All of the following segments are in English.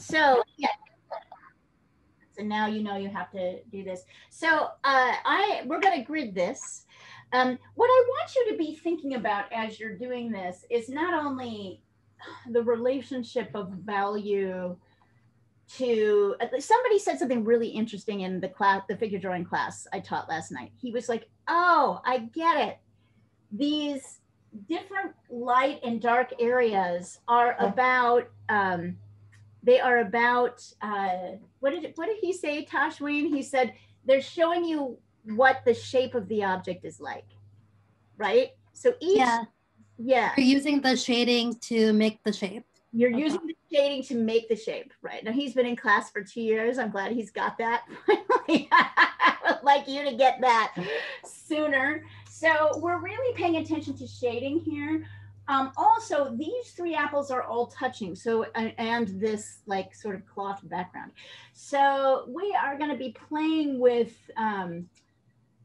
So yeah, so now you know you have to do this. So we're going to grid this. What I want you to be thinking about as you're doing this is not only the relationship of value to somebody said something really interesting in the class, the figure drawing class I taught last night. He was like, oh, I get it. These different light and dark areas are about they are about what did he say, Tosh Wayne? He said they're showing you what the shape of the object is like, right? So each yeah, you're using the shading to make the shape. You're using the shading to make the shape, right? Now he's been in class for 2 years. I'm glad he's got that. I would like you to get that sooner. So we're really paying attention to shading here. Also, these three apples are all touching. So, and this like sort of cloth background. So we are going to be playing with,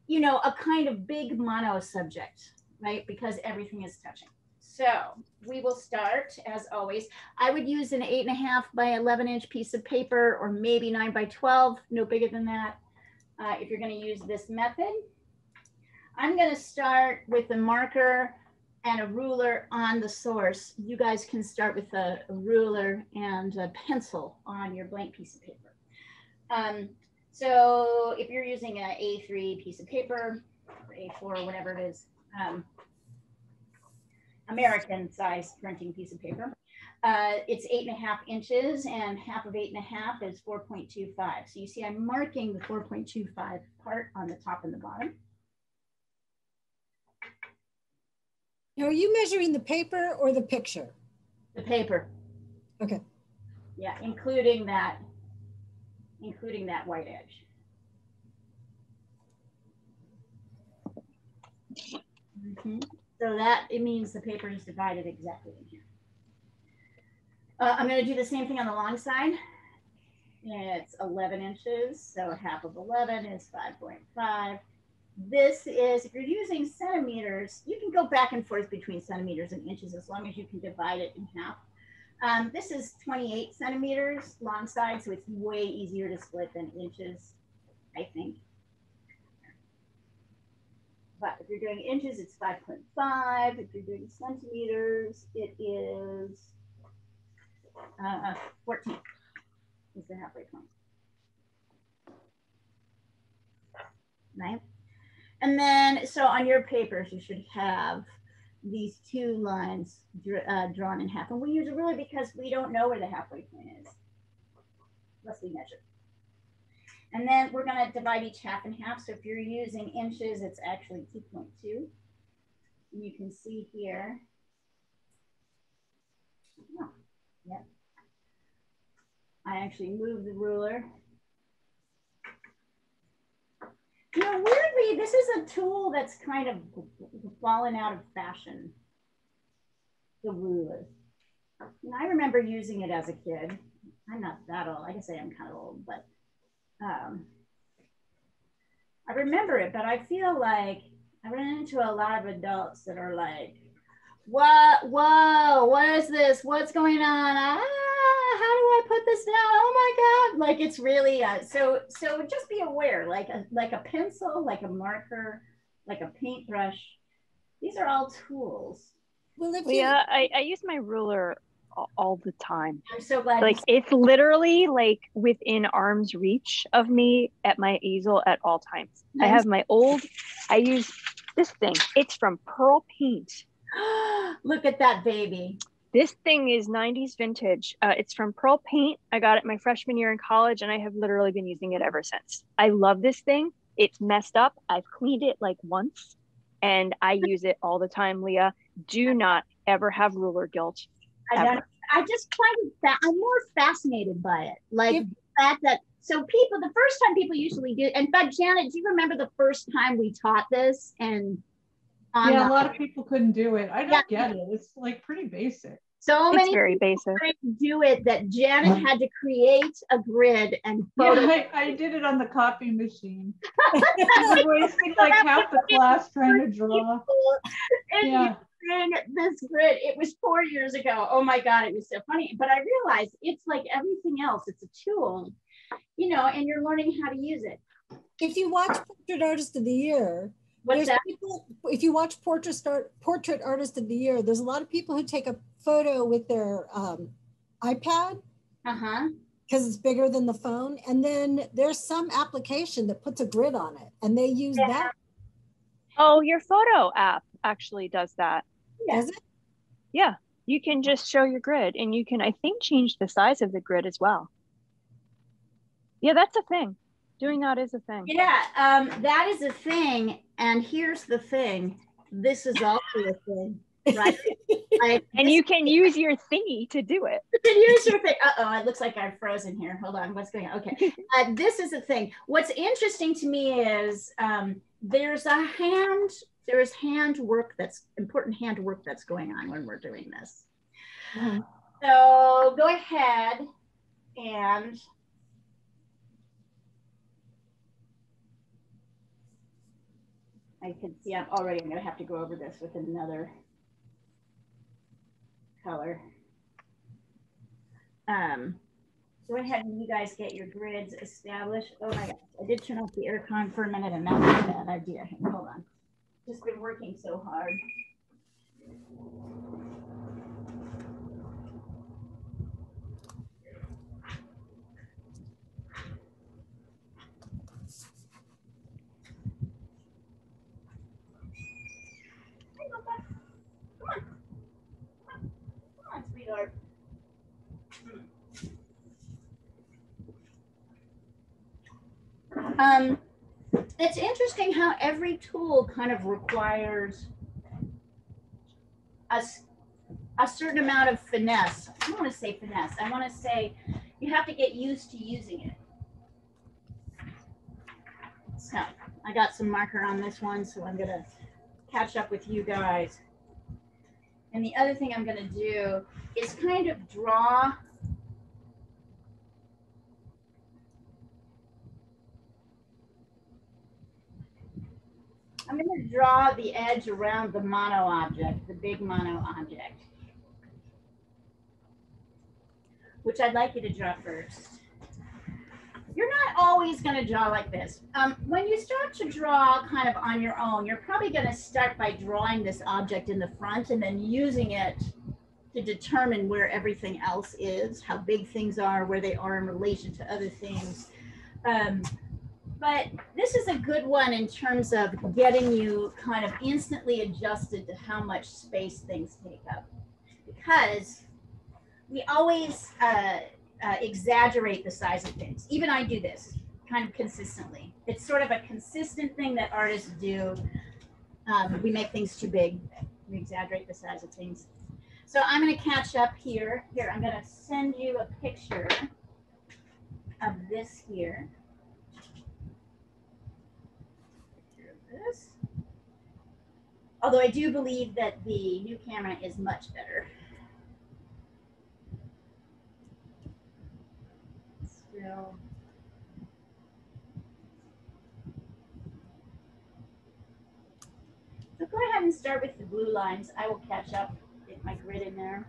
you know, a kind of big mono subject, right? Because everything is touching. So we will start as always. I would use an 8.5 by 11 inch piece of paper, or maybe 9 by 12, no bigger than that. If you're going to use this method, I'm going to start with a marker and a ruler on the source. You guys can start with a ruler and a pencil on your blank piece of paper. So if you're using an A3 piece of paper, or A4, or whatever it is, American size printing piece of paper. It's 8.5 inches, and half of 8.5 is 4.25. So you see I'm marking the 4.25 part on the top and the bottom. Now, are you measuring the paper or the picture? The paper. Okay. Yeah, including that white edge. Mm-hmm. So that, it means the paper is divided exactly in here. I'm going to do the same thing on the long side. It's 11 inches, so half of 11 is 5.5. This is, if you're using centimeters, you can go back and forth between centimeters and inches as long as you can divide it in half. This is 28 centimeters long side, so it's way easier to split than inches, I think. But if you're doing inches, it's 5.5. If you're doing centimeters, it is 14 is the halfway point. Right? And then, so on your papers, you should have these two lines drawn in half. And we use it really because we don't know where the halfway point is, unless we measure. And then we're going to divide each half in half. So if you're using inches, it's actually 2.2. And you can see here. Oh, yep. I actually moved the ruler. You know, weirdly, this is a tool that's kind of fallen out of fashion, the ruler. And I remember using it as a kid. I'm not that old. I guess I am kind of old, but I remember it, but I feel like I run into a lot of adults that are like, whoa, what is this? What's going on? How do I put this down? Oh my God. Like it's really, so just be aware, like a pencil, like a marker, like a paintbrush. These are all tools. Well, yeah, I use my ruler all the time. I'm so glad. Like it's literally like within arm's reach of me at my easel at all times. Nice. I have my I use this thing. It's from Pearl Paint. Look at that baby. This thing is 90s vintage. It's from Pearl Paint. I got it my freshman year in college, and I have literally been using it ever since. I love this thing. It's messed up. I've cleaned it like once, and I use it all the time, Leah. Do not ever have ruler guilt. I just find that I'm more fascinated by it. Like the fact that, so people, the first time people usually do, in fact, Janet, do you remember the first time we taught this? And yeah, a lot of people couldn't do it. I don't get it. It's like pretty basic. So many it's very basic. Do it that Janet had to create a grid and photo. Yeah, I did it on the copy machine. I was wasting like half the class trying to draw. And using this grid. It was 4 years ago. Oh my God, it was so funny. But I realized it's like everything else. It's a tool, you know, and you're learning how to use it. If you watch Portrait Artist of the Year, What's that? people, if you watch Portrait Artist of the Year, there's a lot of people who take a photo with their iPad. Because it's bigger than the phone. And then there's some application that puts a grid on it and they use that. Oh, your photo app actually does that. Does it? Yeah, you can just show your grid and you can, I think, change the size of the grid as well. Yeah, that's a thing. Doing that is a thing. Yeah, that is a thing. And here's the thing. This is also a thing, right? And you can use your thingy to do it. You can use your thing. Uh-oh, it looks like I'm frozen here. Hold on, what's going on? Okay, this is the thing. What's interesting to me is there's hand work that's important hand work that's going on when we're doing this. So go ahead and I can see I'm going to have to go over this with another color. Go ahead and you guys get your grids established. Oh my gosh, I did turn off the aircon for a minute and that was a bad idea. Hold on. Just been working so hard. Come on, sweetheart. It's interesting how every tool kind of requires a certain amount of finesse. I don't want to say finesse. I want to say you have to get used to using it. So I got some marker on this one, so I'm going to catch up with you guys. And the other thing I'm going to do is kind of draw I'm going to draw the edge around the mono object, the big mono object, which I'd like you to draw first. You're not always going to draw like this. When you start to draw kind of on your own, you're probably going to start by drawing this object in the front and then using it to determine where everything else is, how big things are, where they are in relation to other things. But this is a good one in terms of getting you kind of instantly adjusted to how much space things take up. Because we always exaggerate the size of things. Even I do this kind of consistently. It's sort of a consistent thing that artists do. We make things too big. We exaggerate the size of things. So I'm going to catch up here. Here, I'm going to send you a picture of this here. This. Although I do believe that the new camera is much better. Still. So go ahead and start with the blue lines. I will catch up, get my grid in there.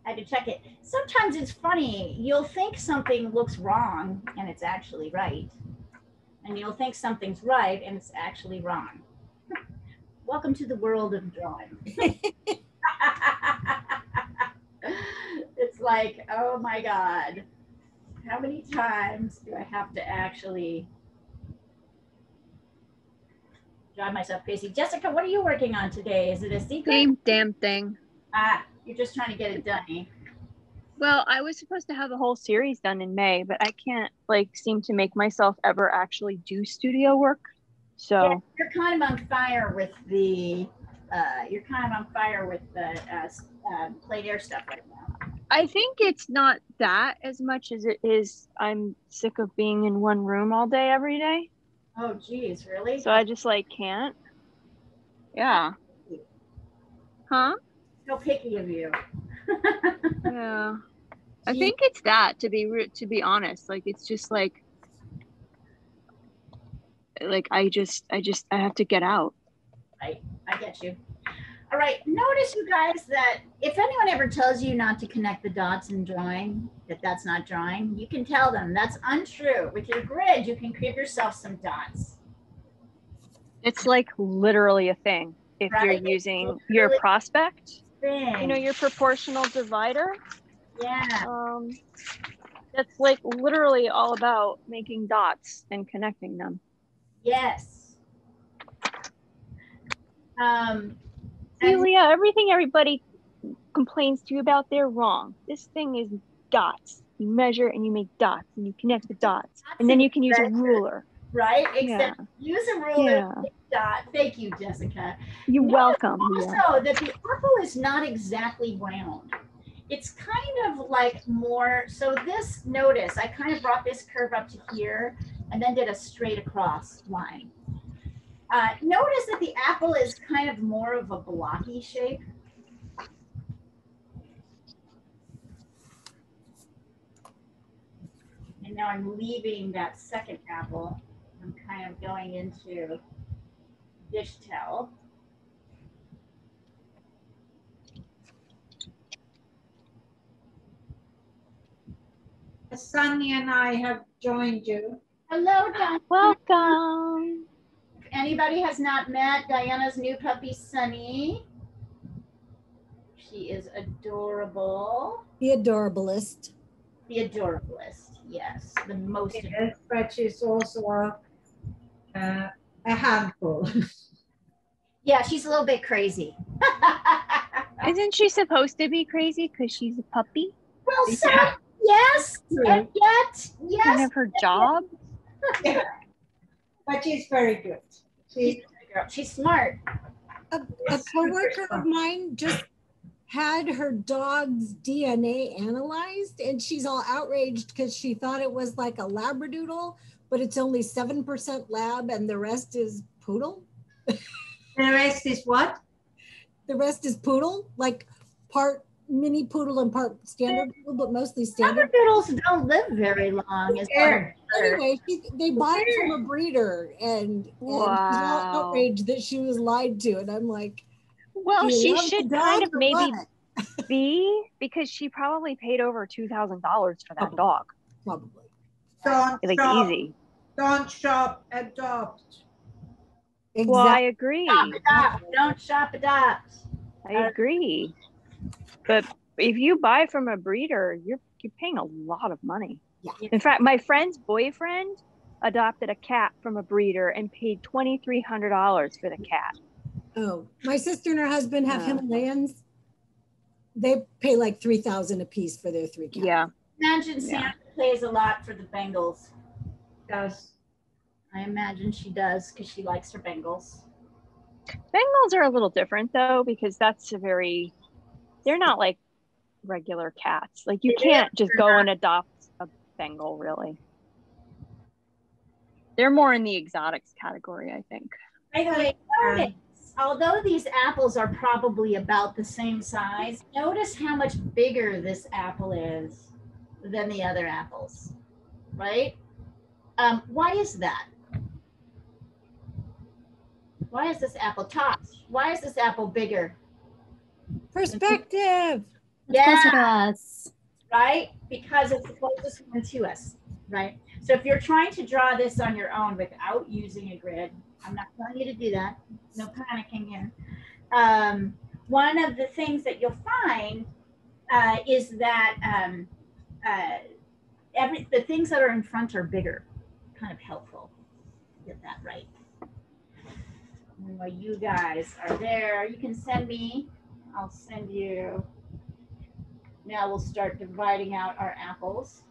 I had to check it. sometimes it's funny. You'll think something looks wrong and it's actually right. And you'll think something's right and it's actually wrong. Welcome to the world of drawing. It's like, oh my God, how many times do I have to actually drive myself crazy? Jessica, what are you working on today? Is it a secret? Same damn thing. You're just trying to get it done, eh? Well, I was supposed to have a whole series done in May, but I can't like seem to make myself ever actually do studio work. So yeah, you're kind of on fire with the plein air stuff right now. I think it's not that as much as it is I'm sick of being in one room all day every day. Oh geez, really? So I just like can't. Yeah. Huh? So picky of you. Yeah. I think it's that, to be honest. Like it's just like I have to get out. I get you. All right, notice you guys that if anyone ever tells you not to connect the dots in drawing, that's not drawing, you can tell them that's untrue. With your grid, you can give yourself some dots. It's like literally a thing. If you're using your prospect, you know, your proportional divider. Yeah. That's like literally all about making dots and connecting them. Yes. Julia, everything everybody complains to you about, they're wrong. This thing is dots. You measure and you make dots and you connect the dots. And then you can use a ruler. Right? Except use a ruler. Yeah. Thank you, Jessica. You're welcome. Also, that the apple is not exactly round. It's kind of like more, so this, notice, I kind of brought this curve up to here and then did a straight across line. Notice that the apple is kind of more of a blocky shape. And now I'm leaving that second apple. I'm kind of going into dish towel. Sunny and I have joined you. Hello, Diana. Welcome. If anybody has not met Diana's new puppy, Sunny. She is adorable. The adorablest. The adorablest, yes. The most yes, but she's also a handful. Yeah, she's a little bit crazy. Isn't she supposed to be crazy because she's a puppy? Well, so, yes, and yet, yes. Kind of her job. Yeah. But she's very good. She's smart. A coworker of mine just had her dog's DNA analyzed, and she's all outraged because she thought it was like a Labradoodle, but it's only 7% lab and the rest is poodle. The rest is what? The rest is poodle, like part mini poodle and part standard poodle, but mostly standard. Labradoodles don't live very long. Anyway, they bought it from a breeder, and she's all outraged that she was lied to, and I'm like, well, she should kind of maybe be, because she probably paid over $2,000 for that dog. Probably. Like easy. Don't shop, adopt. Exactly. Well, I agree. Shop, adopt. Don't shop, adopt. I agree. But if you buy from a breeder, you're paying a lot of money. Yeah. In fact, my friend's boyfriend adopted a cat from a breeder and paid $2,300 for the cat. Oh, my sister and her husband have Himalayans. They pay like $3,000 a piece for their 3 cats. Yeah. Imagine Sandra pays a lot for the Bengals. Does. I imagine she does because she likes her Bengals. Bengals are a little different though, because they're not like regular cats. Like you can't just go and adopt a Bengal, really. They're more in the exotics category, I think. By the way, notice, although these apples are probably about the same size, notice how much bigger this apple is than the other apples, right? Why is that? Why is this apple tops? Why is this apple bigger? Perspective. Yeah. Closer to us. right? Because it's the closest one to us, right? So if you're trying to draw this on your own without using a grid, I'm not telling you to do that. No panicking here. One of the things that you'll find is that the things that are in front are bigger, kind of helpful. Get that right. And while you guys are there, you can send me, I'll send you. Now we'll start dividing out our apples.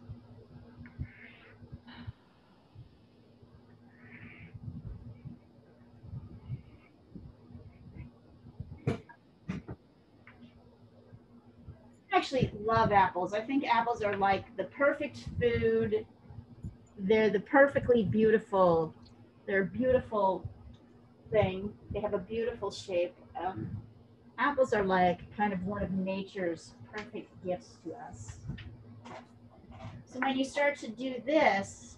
I actually love apples. I think apples are like the perfect food. They're the perfectly beautiful, they're a beautiful thing. They have a beautiful shape. Apples are like kind of one of nature's perfect gifts to us. So when you start to do this,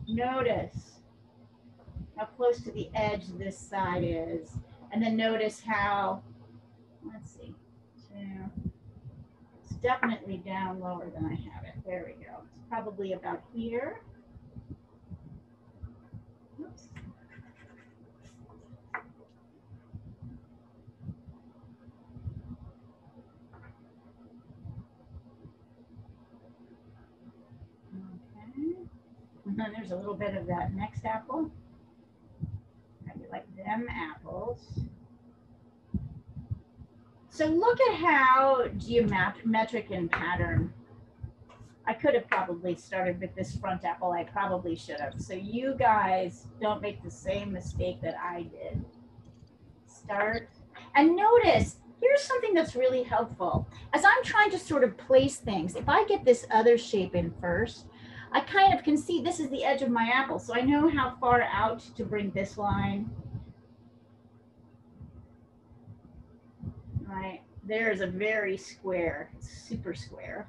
notice how close to the edge this side is. And then notice how, let's see, it's definitely down lower than I have it. There we go. It's probably about here. Oops. Okay. And then there's a little bit of that next apple. I like them apples. So look at how geometric in pattern. I could have probably started with this front apple. I probably should have. So you guys don't make the same mistake that I did. Start and notice, here's something that's really helpful. As I'm trying to sort of place things, if I get this other shape in first, I kind of can see this is the edge of my apple. So I know how far out to bring this line. Right, there's a very square, super square.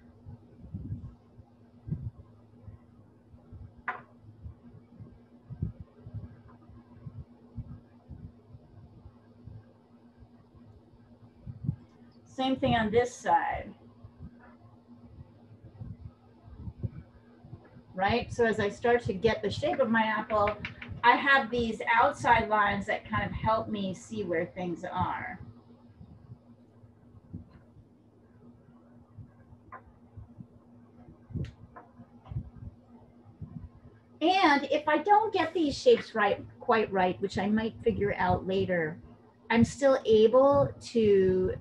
Same thing on this side. Right, so as I start to get the shape of my apple, I have these outside lines that kind of help me see where things are. And if I don't get these shapes quite right, which I might figure out later, I'm still able to,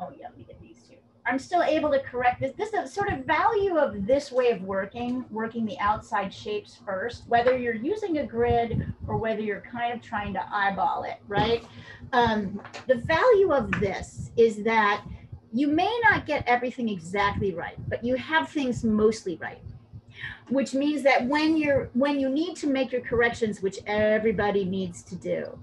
oh yeah, let me get these two. I'm still able to correct this. This is the sort of value of this way of working the outside shapes first, whether you're using a grid or whether you're kind of trying to eyeball it, right? The value of this is that you may not get everything exactly right, but you have things mostly right. Which means that when you need to make your corrections, which everybody needs to do,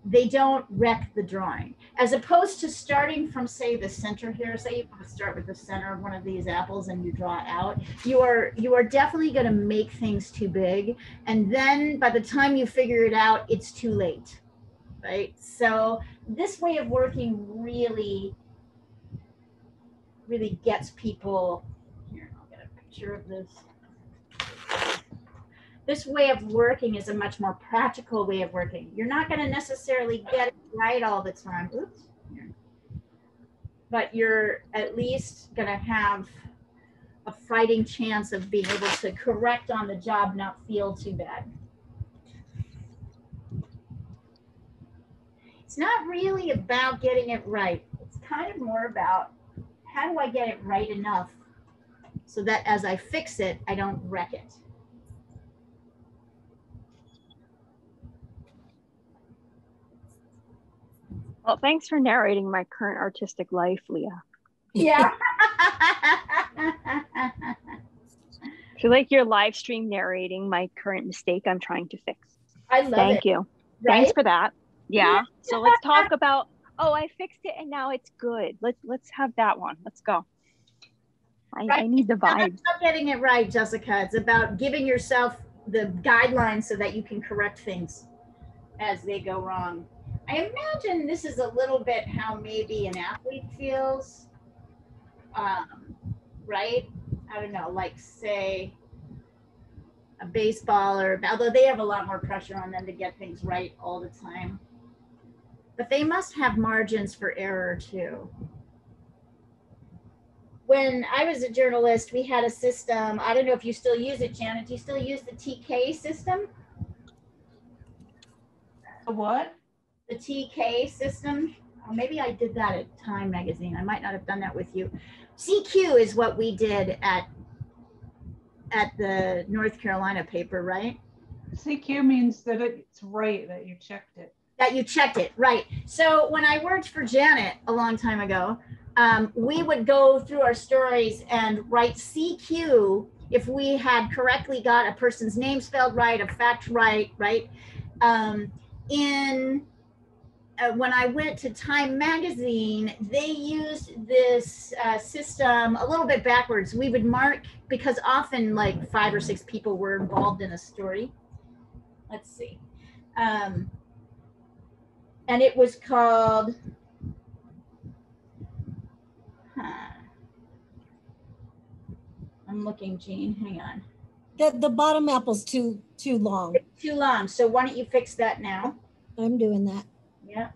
they don't wreck the drawing. As opposed to starting from, say, the center here, say you want to start with the center of one of these apples and you draw out, you are definitely going to make things too big. And then by the time you figure it out, it's too late, right? So this way of working really gets people, here, I'll get a picture of this. This way of working is a much more practical way of working. You're not going to necessarily get it right all the time. Oops. But you're at least going to have a fighting chance of being able to correct on the job, not feel too bad. It's not really about getting it right. It's kind of more about how do I get it right enough so that as I fix it, I don't wreck it. Well, thanks for narrating my current artistic life, Leah. Yeah. I feel like you're live stream narrating my current mistake I'm trying to fix. I love it. Thank you. Right? Thanks for that. Yeah. So let's talk about, oh, I fixed it and now it's good. Let's have that one. Let's go. I need the vibes. It's not getting it right, Jessica. It's about giving yourself the guidelines so that you can correct things as they go wrong. I imagine this is a little bit how maybe an athlete feels, right? I don't know, like say a baseballer, although they have a lot more pressure on them to get things right all the time. But they must have margins for error too. When I was a journalist, we had a system. I don't know if you still use it, Janet. Do you still use the TK system? The what? The TK system. Or maybe I did that at Time Magazine. I might not have done that with you. CQ is what we did at the North Carolina paper, right? CQ means that it's right, that you checked it. That you checked it, right. So when I worked for Janet a long time ago, we would go through our stories and write CQ if we had correctly got a person's name spelled right, a fact right, right? When I went to Time Magazine, they used this system a little bit backwards. We would mark, because often like 5 or 6 people were involved in a story. Let's see. And it was called, I'm looking, Jean, hang on. The bottom apple's too long. It's too long, so why don't you fix that now? I'm doing that. Yeah.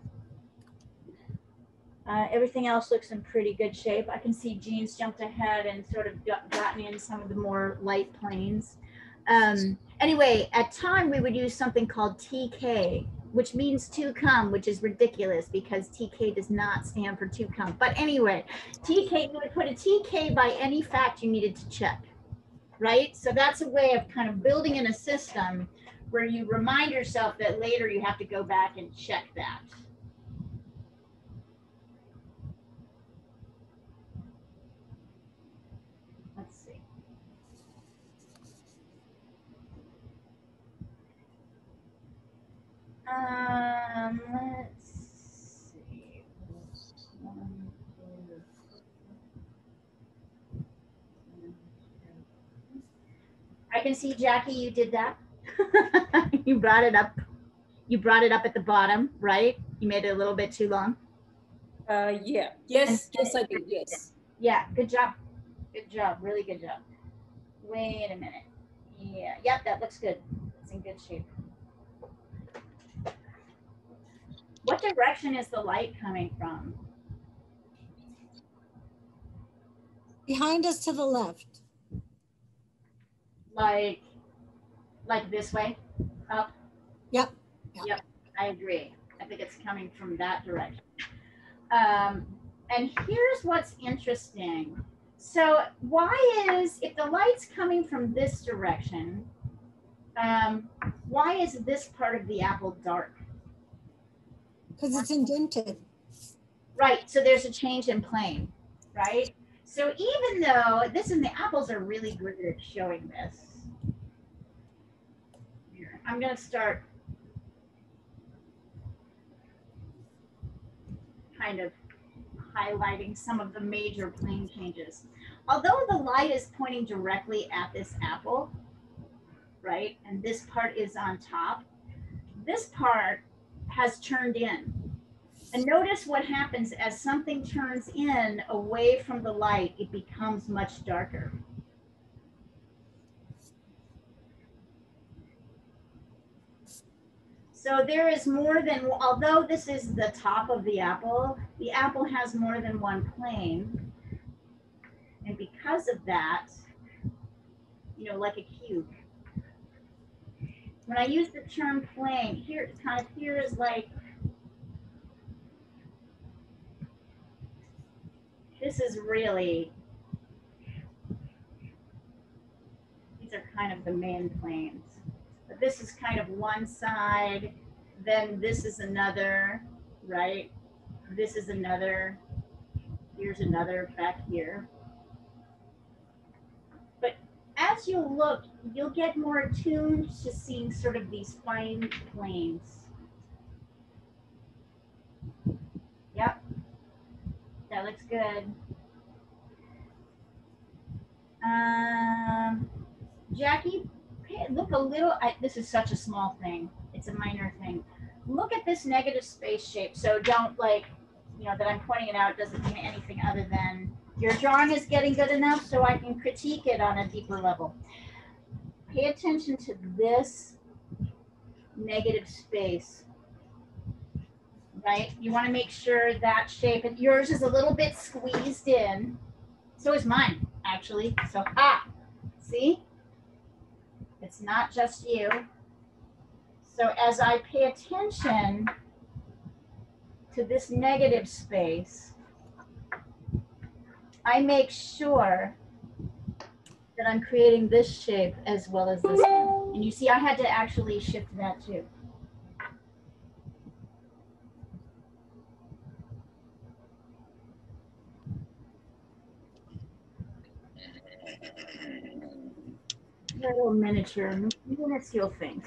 Everything else looks in pretty good shape. I can see Jean's jumped ahead and sort of gotten in some of the more light planes. Anyway, at Time, we would use something called TK, which means to come, which is ridiculous because TK does not stand for to come. But anyway, TK, you would put a TK by any fact you needed to check, right? So that's a way of kind of building in a system where you remind yourself that later you have to go back and check that. Let's see. Let's see. I can see, Jackie, you did that. You brought it up. You brought it up at the bottom, right? You made it a little bit too long. Yeah. Yes, yes, I did. Yes. Yeah, good job. Good job. Really good job. Wait a minute. Yeah, yep, that looks good. It's in good shape. What direction is the light coming from? Behind us to the left. Like this way? Up? Yep. Yep, I agree. I think it's coming from that direction. And here's what's interesting. So why is, if the light's coming from this direction, why is this part of the apple dark? Because it's indented. Right, so there's a change in plane, right? So even though this and the apples are really good at showing this. Here, I'm gonna start kind of highlighting some of the major plane changes. Although the light is pointing directly at this apple, right? And this part is on top, this part has turned in. And notice what happens as something turns in away from the light, it becomes much darker. So there is more than, although this is the top of the apple has more than one plane. And because of that, you know, like a cube. When I use the term plane, here, kind of here is like, this is really, these are kind of the main planes. But this is kind of one side, then this is another, right? This is another, here's another back here. But as you look, you'll get more attuned to seeing sort of these fine planes. Yep, that looks good. Jackie, look a little, this is such a small thing. It's a minor thing. look at this negative space shape. So don't like, you know, that I'm pointing it out doesn't mean anything other than your drawing is getting good enough so I can critique it on a deeper level. Pay attention to this negative space, right? You want to make sure that shape, and yours is a little bit squeezed in. So is mine, actually. So, see? It's not just you. So as I pay attention to this negative space, I make sure that I'm creating this shape as well as this one. And you see, I had to actually shift that too. Little miniature, minuscule things.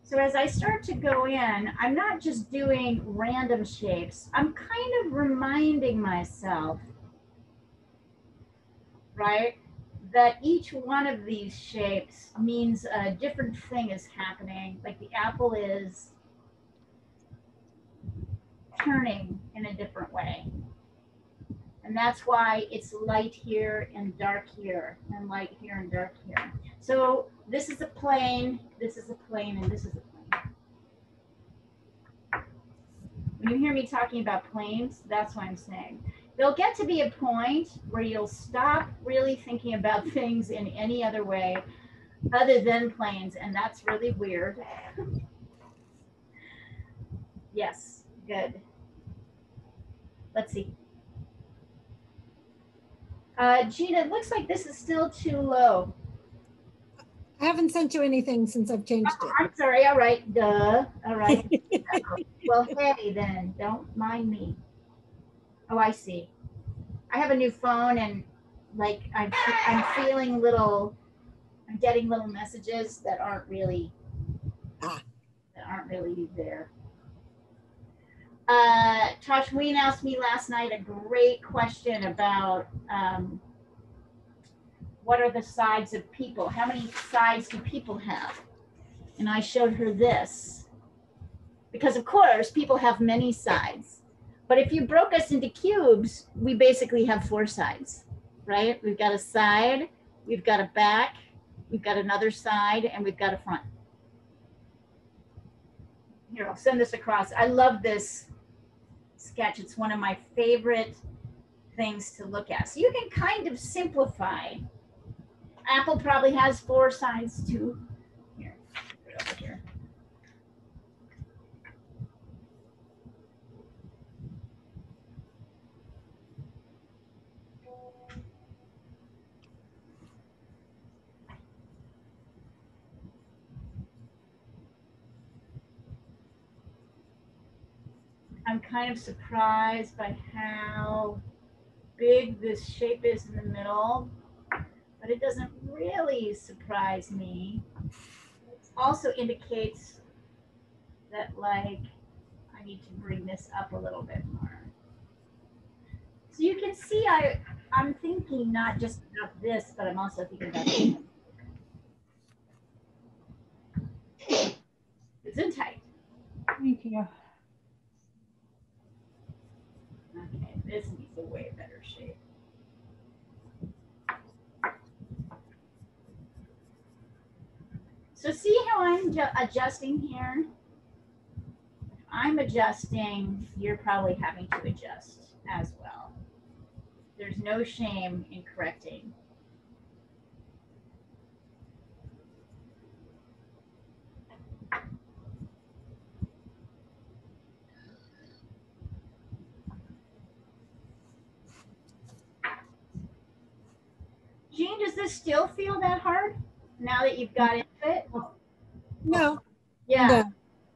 So as I start to go in, I'm not just doing random shapes. I'm kind of reminding myself, right, that each one of these shapes means a different thing is happening. Like the apple is turning in a different way. And that's why it's light here and dark here, and light here and dark here. So this is a plane, this is a plane, and this is a plane. When you hear me talking about planes, that's what I'm saying. There'll get to be a point where you'll stop really thinking about things in any other way other than planes, and that's really weird. Yes, good. Let's see. Gina, it looks like this is still too low. I haven't sent you anything since I've changed it. I'm sorry. All right. Duh. All right. Well, hey, then don't mind me. Oh, I see. I have a new phone, and like I'm feeling little. I'm getting little messages that aren't really there. Tosh Ween asked me last night a great question about what are the sides of people? How many sides do people have? And I showed her this. Because of course, people have many sides. But if you broke us into cubes, we basically have 4 sides, right? We've got a side, we've got a back, we've got another side, and we've got a front. Here, I'll send this across. I love this sketch. It's one of my favorite things to look at. So you can kind of simplify. Apple probably has 4 sides too. Here, put it over here. I'm kind of surprised by how big this shape is in the middle, but it doesn't really surprise me. It also indicates that like I need to bring this up a little bit more. So you can see I'm thinking not just about this, but I'm also thinking about this. It's in tight. Thank you. Okay, this needs a way better shape. So see how I'm adjusting here? I'm adjusting, you're probably having to adjust as well. There's no shame in correcting. this still feel that hard now that you've got into it? No. Yeah. No.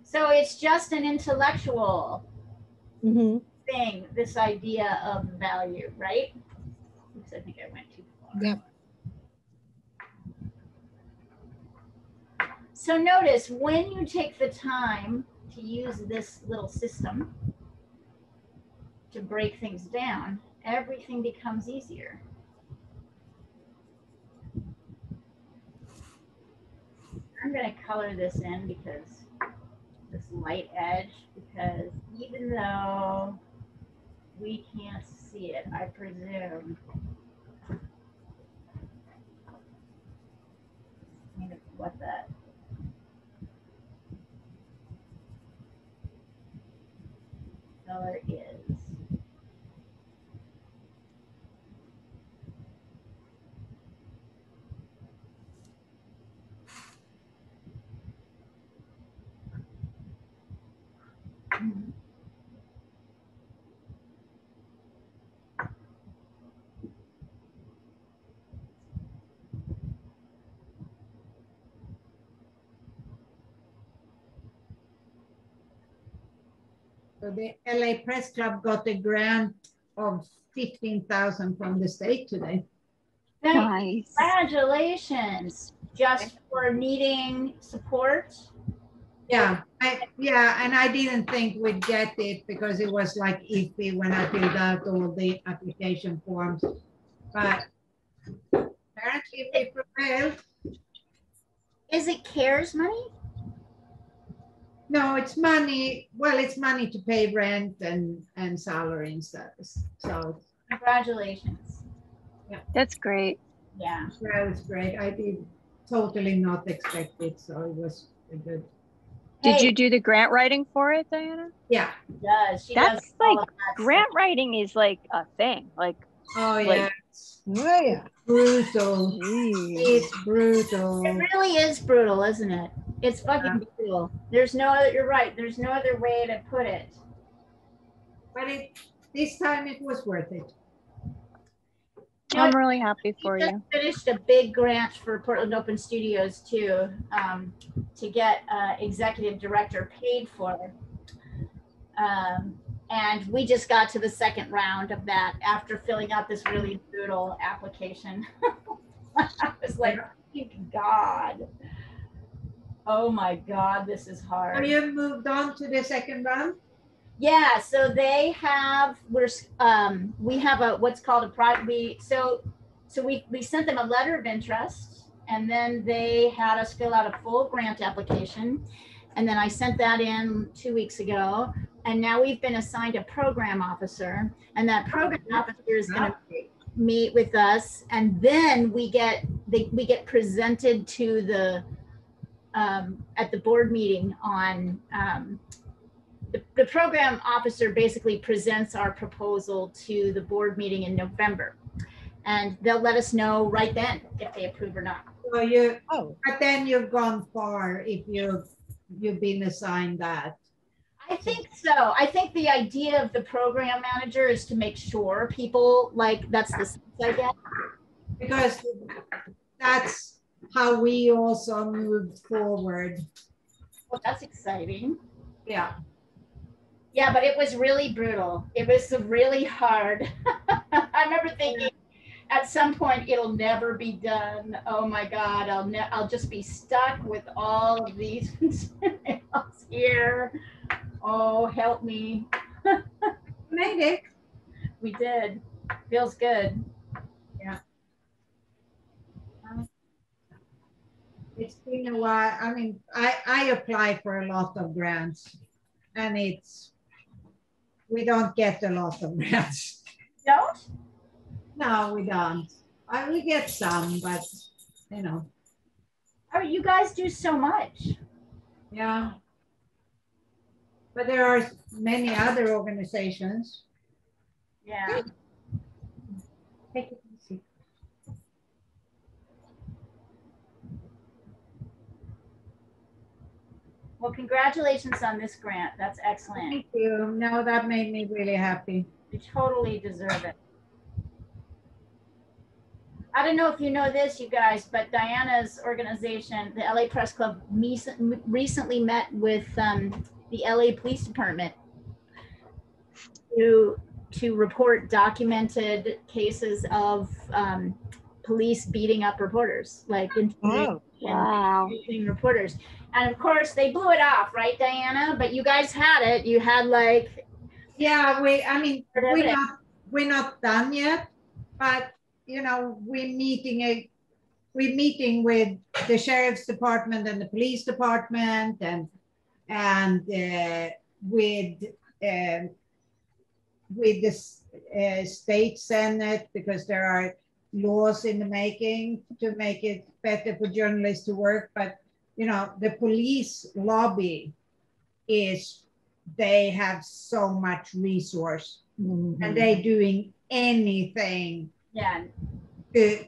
So it's just an intellectual Mm-hmm. thing, this idea of value, right? Oops, I think I went too far. Yep. So notice when you take the time to use this little system to break things down, everything becomes easier. I'm going to color this in because this light edge, because even though we can't see it, I presume. What that color is. So the LA Press Club got a grant of 15,000 from the state today. Nice. Congratulations! Just for needing support. Yeah, and I didn't think we'd get it because it was like iffy when I filled out all the application forms. But apparently we prevailed. Is it CARES money? No, it's money. Well, it's money to pay rent and salary and stuff. So Congratulations. Yeah, That's great. Yeah. that was great. I did totally not expect it, so it was good. Did Hey, you do the grant writing for it, Diana? Yeah. She does. She That's does all like of that grant stuff. writing is like a thing. Like, Oh yeah. Like- Oh yeah. Brutal. geez. It's brutal. It really is brutal, isn't it? It's fucking brutal. There's no other, you're right. There's no other way to put it. But this time it was worth it. You know, I'm really happy for we just you. finished a big grant for Portland Open Studios too, to get executive director paid for. And we just got to the second round of that after filling out this really brutal application. I was like, thank God. Oh my God, this is So hard. you moved on to the second round? Yeah, so they have, we have a, what's called a private, we sent them a letter of interest, and then they had us fill out a full grant application. And then I sent that in 2 weeks ago, and now we've been assigned a program officer, and that program officer is going to meet with us, and then we get presented to the at the board meeting on the program officer basically presents our proposal to the board meeting in November, and they'll let us know right then if they approve or not. So but then you've gone far if you've been assigned that. I think so. I think the idea of the program manager is to make sure people, like, that's the sense I get. Because that's how we also moved forward. Well, that's exciting. Yeah. Yeah, but it was really brutal. It was really hard. I remember thinking at some point it'll never be done. Oh my God, I'll just be stuck with all of these materials here. Oh, help me. Made it. We did. Feels good. Yeah. It's been a while. I mean, I apply for a lot of grants, and we don't get a lot of grants. Don't? No, we don't. We get some, but you know. Oh, you guys do so much. Yeah. But there are many other organizations. Yeah. Take it easy. Well, congratulations on this grant. That's excellent. Thank you. No, that made me really happy. You totally deserve it. I don't know if you know this, you guys, but Diana's organization, the LA Press Club, recently met with the LA Police Department to report documented cases of police beating up reporters, like reporters. And of course, they blew it off, right, Diana? But you guys had it. You had like, yeah. We're not done yet, but you know, we're meeting with the sheriff's department and the police department, and with the state senate, because there are laws in the making to make it better for journalists to work. But you know, the police lobby they have so much resource, and they're doing anything to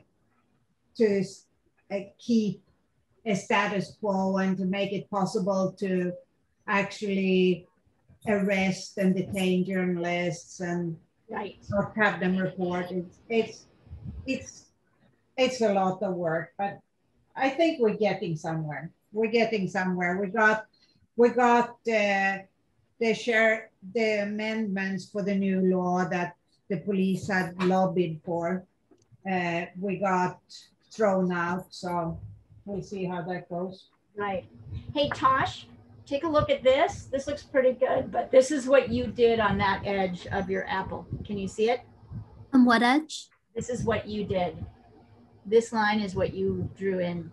keep a status quo and to make it possible to actually arrest and detain journalists and not have them report. It's a lot of work, but I think we're getting somewhere. We got the amendments for the new law that the police had lobbied for. We got thrown out, so we'll see how that goes. Right. Hey, Tosh, take a look at this. This looks pretty good, but this is what you did on that edge of your apple. Can you see it? On what edge? This is what you did. This line is what you drew in.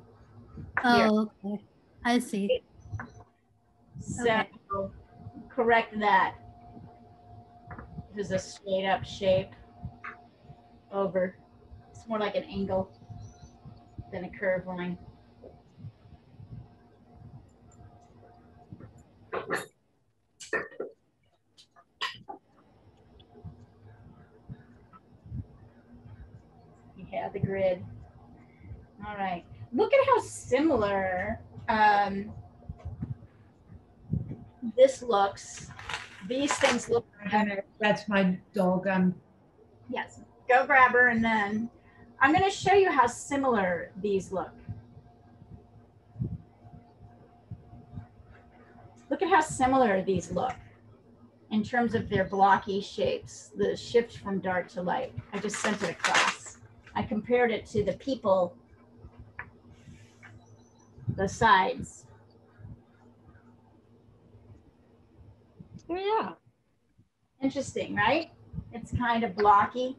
Oh, okay. I see. So correct that. This is a straight up shape over. It's more like an angle than a curved line. You have the grid. All right. Look at how similar this looks. These things look. That's my dog. Yes. Go grab her, and then I'm going to show you how similar these look. Look at how similar these look in terms of their blocky shapes, the shift from dark to light. I just sent it across. I compared it to the people, the sides. Yeah. Interesting, right? It's kind of blocky.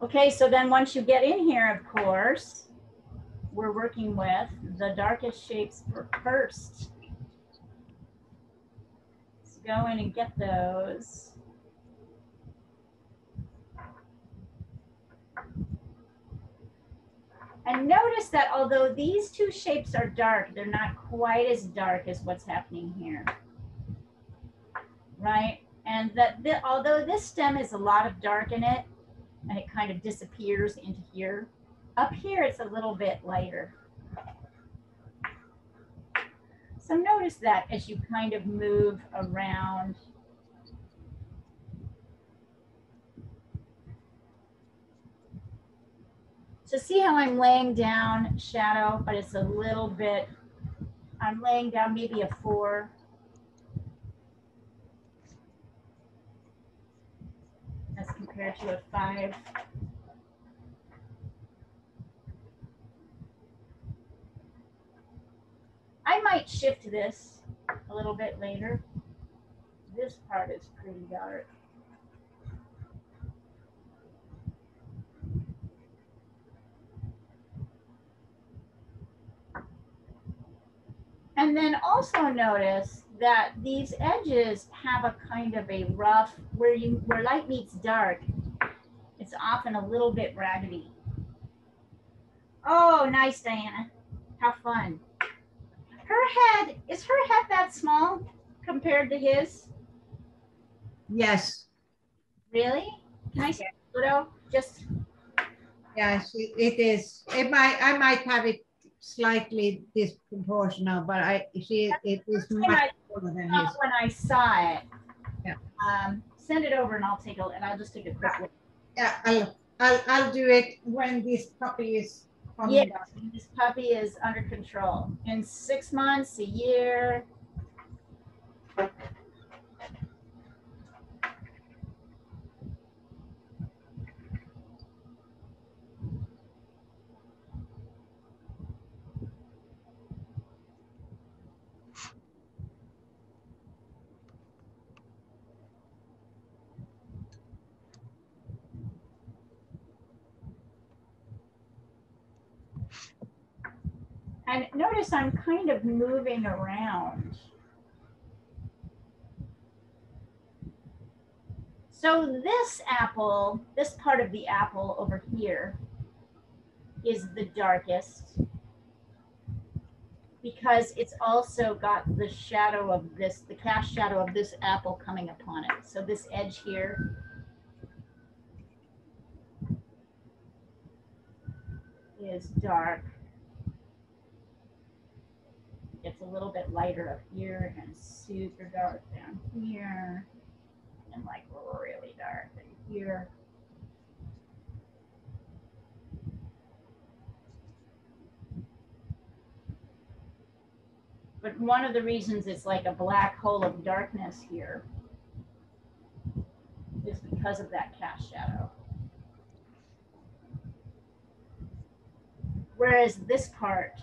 Okay, so then once you get in here, of course, we're working with the darkest shapes first. Let's go in and get those. And notice that although these two shapes are dark, they're not quite as dark as what's happening here, right? And that although this stem has a lot of dark in it, and it kind of disappears into here, up here it's a little bit lighter. So notice that as you kind of move around. So see how I'm laying down shadow, but it's a little bit, I'm laying down maybe a 4. As compared to a 5. I might shift this a little bit later. This part is pretty dark. And then also notice that these edges have a kind of a rough, where light meets dark, it's often a little bit raggedy. Oh, nice, Diana. How fun. Is her head that small compared to his? Yes. Really? Can I see a photo? Just. Yes, it is. I might have it slightly disproportional, but it is much more than his. When I saw it. Yeah. send it over and I'll just take a quick look. Yeah, I'll do it when this puppy is coming Yeah, up. this puppy is under control. In 6 months, a year. And notice I'm kind of moving around. So this apple, this part of the apple over here is the darkest because it's also got the shadow of this, the cast shadow of this apple coming upon it. So this edge here is dark. It's a little bit lighter up here and super dark down here and like really dark in here. But one of the reasons it's like a black hole of darkness here is because of that cast shadow. Whereas this part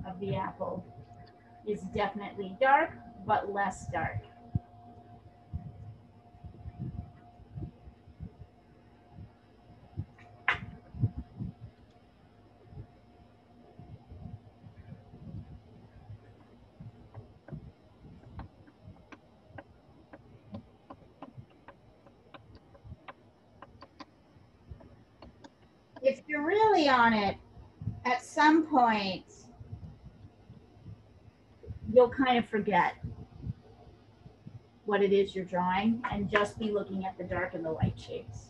of the apple is definitely dark, but less dark. If you're really on it, at some point, you'll kind of forget what it is you're drawing and just be looking at the dark and the light shapes.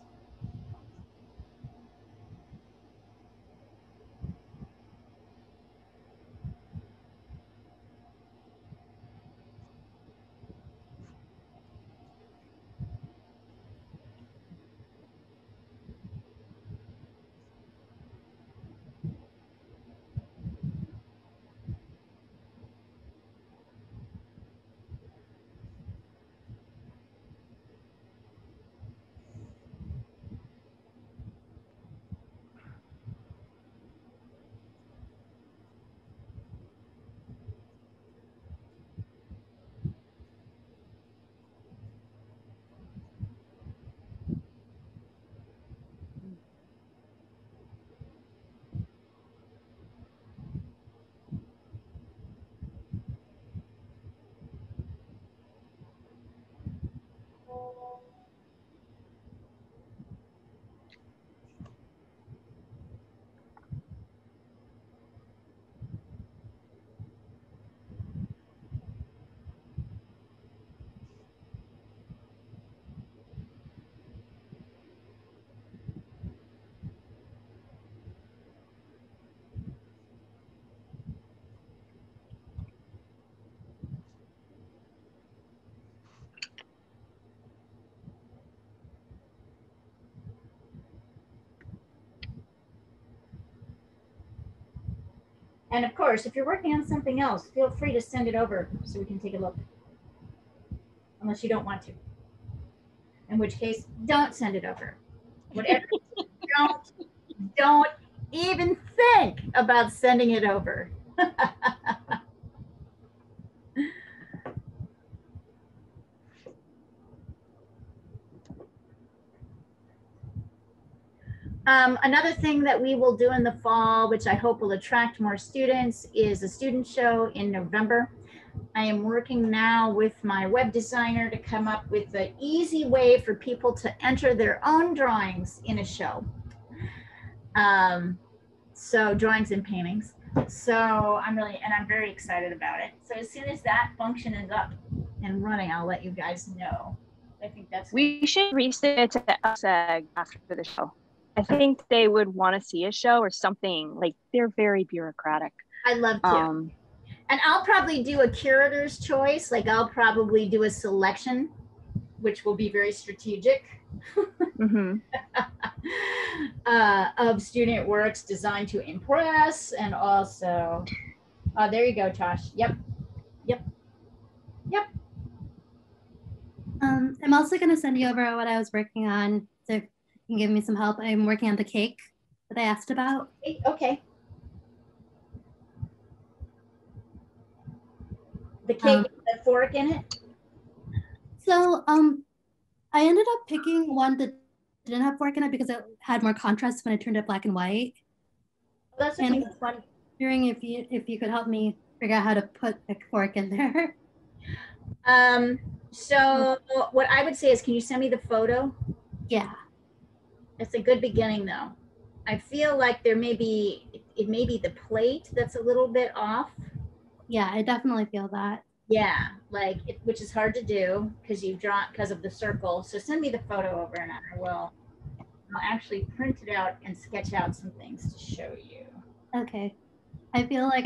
And of course, if you're working on something else, feel free to send it over so we can take a look. Unless you don't want to. In which case, don't send it over. Whatever, don't even think about sending it over. Another thing that we will do in the fall, which I hope will attract more students, is a student show in November. I am working now with my web designer to come up with an easy way for people to enter their own drawings in a show. So drawings and paintings. So I'm very excited about it. So as soon as that function is up and running, I'll let you guys know. I think that's. We should resend it to LSAG after the show. I think they would want to see a show or something. Like, they're very bureaucratic. I'd love to. And I'll probably do a curator's choice. Like, I'll probably do a selection which will be very strategic, Mm-hmm. of student works designed to impress, and also, there you go, Tosh. Yep. I'm also going to send you over what I was working on, so if you can give me some help. I'm working on the cake that I asked about. Okay. The cake with the fork in it? So I ended up picking one that didn't have fork in it because it had more contrast when I turned it black and white. That's okay. And I'm wondering if you could help me figure out how to put a fork in there. So what I would say is, can you send me the photo? Yeah. It's a good beginning though. I feel like it may be the plate that's a little bit off. Yeah, I definitely feel that. Yeah, like which is hard to do because you've drawn because of the circle. So send me the photo over and I'll actually print it out and sketch out some things to show you. Okay. I feel like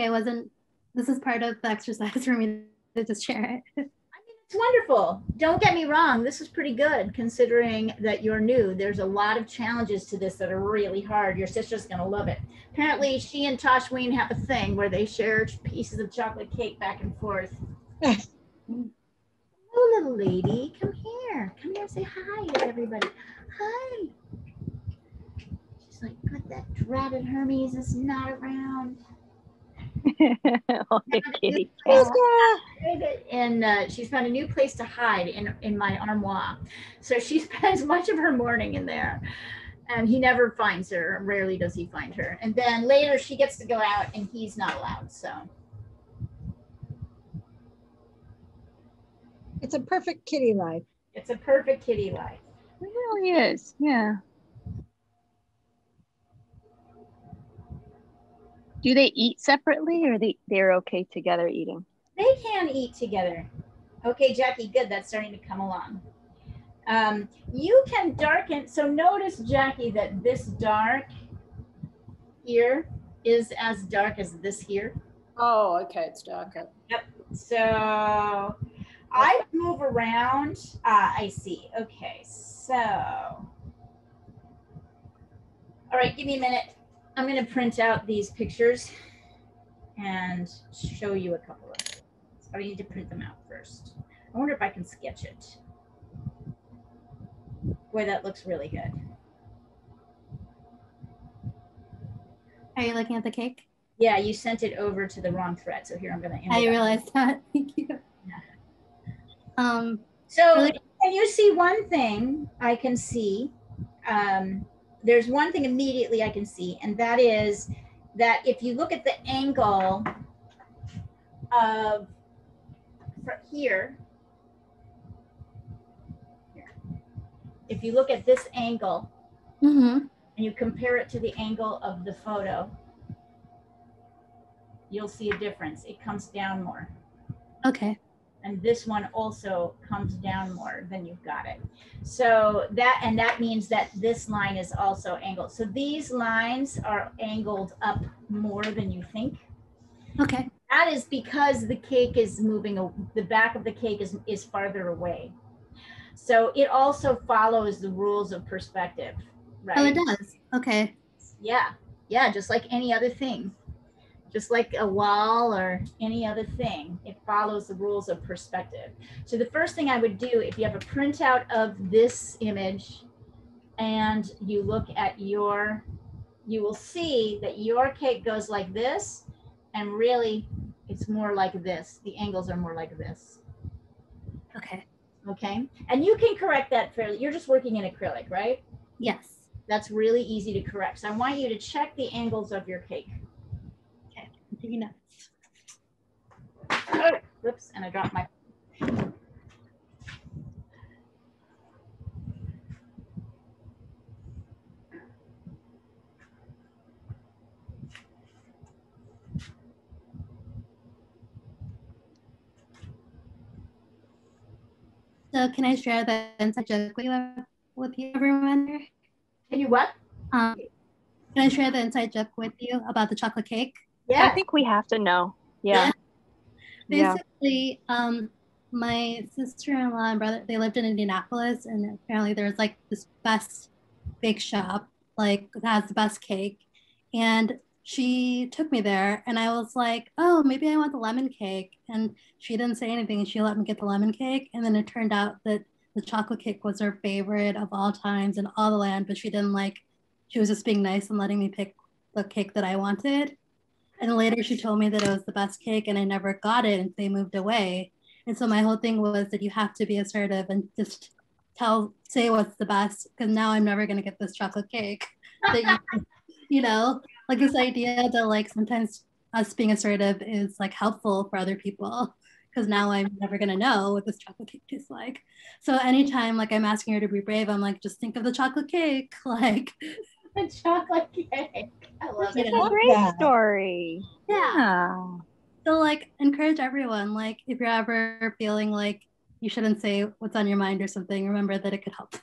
this is part of the exercise for me to just share it. It's wonderful. Don't get me wrong. This is pretty good considering that you're new. There's a lot of challenges to this that are really hard. Your sister's going to love it. Apparently, she and Tosh Ween have a thing where they share pieces of chocolate cake back and forth. Oh, little lady, come here. Come here, say hi to everybody. Hi. She's like, but that dratted Hermes is not around. Oh, the kitty cat. And she's found a new place to hide in my armoire. So she spends much of her morning in there. And he never finds her. Rarely does he find her. And then later she gets to go out and he's not allowed. So it's a perfect kitty life. It's a perfect kitty life. It really is. Yeah. Do they eat separately or they're okay together eating? They can eat together. Okay, Jackie, good. That's starting to come along. You can darken. So notice, Jackie, that this dark here is as dark as this here. Oh, okay. It's darker. Yep. So I move around. I see. Okay. So, all right, give me a minute. I'm going to print out these pictures and show you a couple of things. I need to print them out first. I wonder if I can sketch it. Boy, that looks really good. Are you looking at the cake? Yeah, you sent it over to the wrong thread. So here I'm going to. I realized that. Thank you. Yeah. So really? Can you see one thing I can see? There's one thing immediately I can see, and that is that if you look at the angle of here, if you look at this angle and you compare it to the angle of the photo, you'll see a difference. It comes down more. Okay. And this one also comes down more than you've got it. So that means that this line is also angled. So these lines are angled up more than you think. Okay. That is because the cake is moving, the back of the cake is farther away. So it also follows the rules of perspective, right? Oh, it does. Okay. Yeah. Yeah, just like any other thing. Just like a wall or any other thing, it follows the rules of perspective. So the first thing I would do, if you have a printout of this image and you look at you will see that your cake goes like this, and really it's more like this. The angles are more like this. Okay. Okay. And you can correct that fairly. You're just working in acrylic, right? Yes. That's really easy to correct. So I want you to check the angles of your cake. You know. Oh, whoops, and I dropped my. So can I share the inside joke with you, everyone? Can you what? Can I share the inside joke with you about the chocolate cake? Yeah. I think we have to know. Yeah. Basically, my sister-in-law and brother, they lived in Indianapolis, and apparently there's like this best bake shop, like that has the best cake. And she took me there, and I was like, oh, maybe I want the lemon cake. And she didn't say anything, and she let me get the lemon cake. And then it turned out that the chocolate cake was her favorite of all times in all the land, but she didn't like, she was just being nice and letting me pick the cake that I wanted. And later she told me that it was the best cake and I never got it and they moved away. And so my whole thing was that you have to be assertive and just say what's the best, because now I'm never going to get this chocolate cake. That you know, like this idea that like sometimes us being assertive is like helpful for other people, because now I'm never going to know what this chocolate cake tastes like. So anytime like I'm asking her to be brave, I'm like, just think of the chocolate cake. Like, The chocolate cake. I love it. It's a great story. Yeah. So like encourage everyone. Like if you're ever feeling like you shouldn't say what's on your mind or something, remember that it could help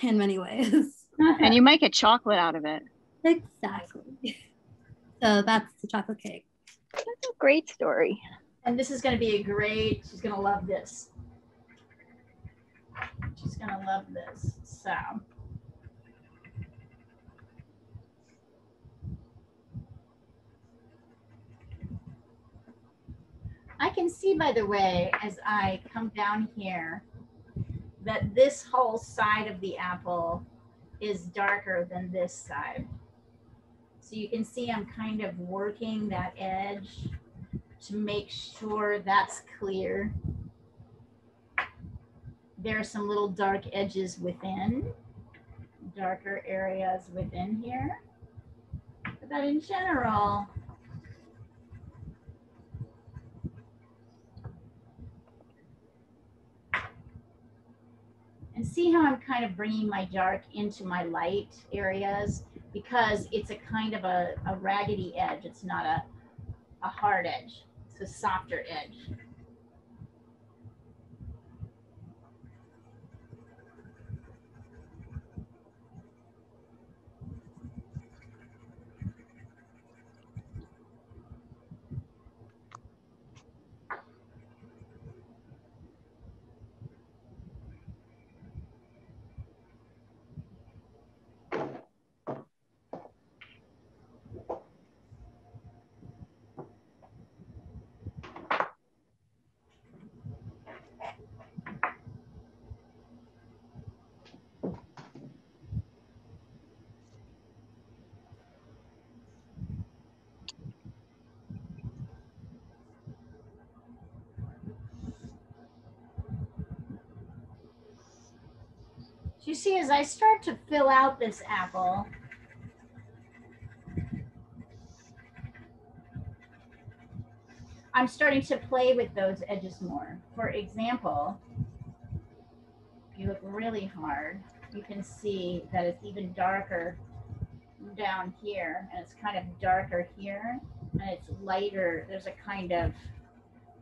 in many ways. And you might get chocolate out of it. Exactly. So that's the chocolate cake. That's a great story. And this is going to be a great, she's going to love this. She's going to love this. So. I can see, by the way, as I come down here, that this whole side of the apple is darker than this side. So you can see I'm kind of working that edge to make sure that's clear. There are some little dark edges within, darker areas within here. But in general, and see how I'm kind of bringing my dark into my light areas, because it's a kind of a raggedy edge. It's not a hard edge. It's a softer edge. You see, as I start to fill out this apple, I'm starting to play with those edges more. For example, if you look really hard, you can see that it's even darker down here, and it's kind of darker here, and it's lighter. There's a kind of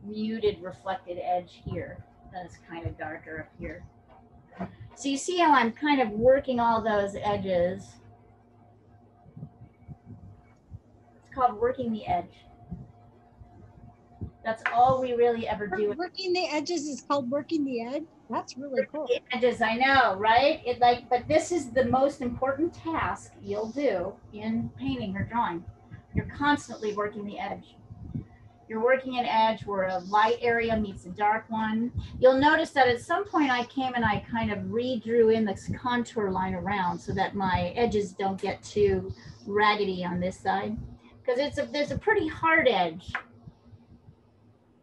muted reflected edge here, and it's kind of darker up here. So you see how I'm kind of working all those edges. It's called working the edge. That's all we really ever do. Working the edges is called working the edge. That's really cool. The edges, I know, right? But this is the most important task you'll do in painting or drawing. You're constantly working the edge. You're working an edge where a light area meets a dark one. You'll notice that at some point I came and I kind of redrew in this contour line around so that my edges don't get too raggedy on this side. Because there's a pretty hard edge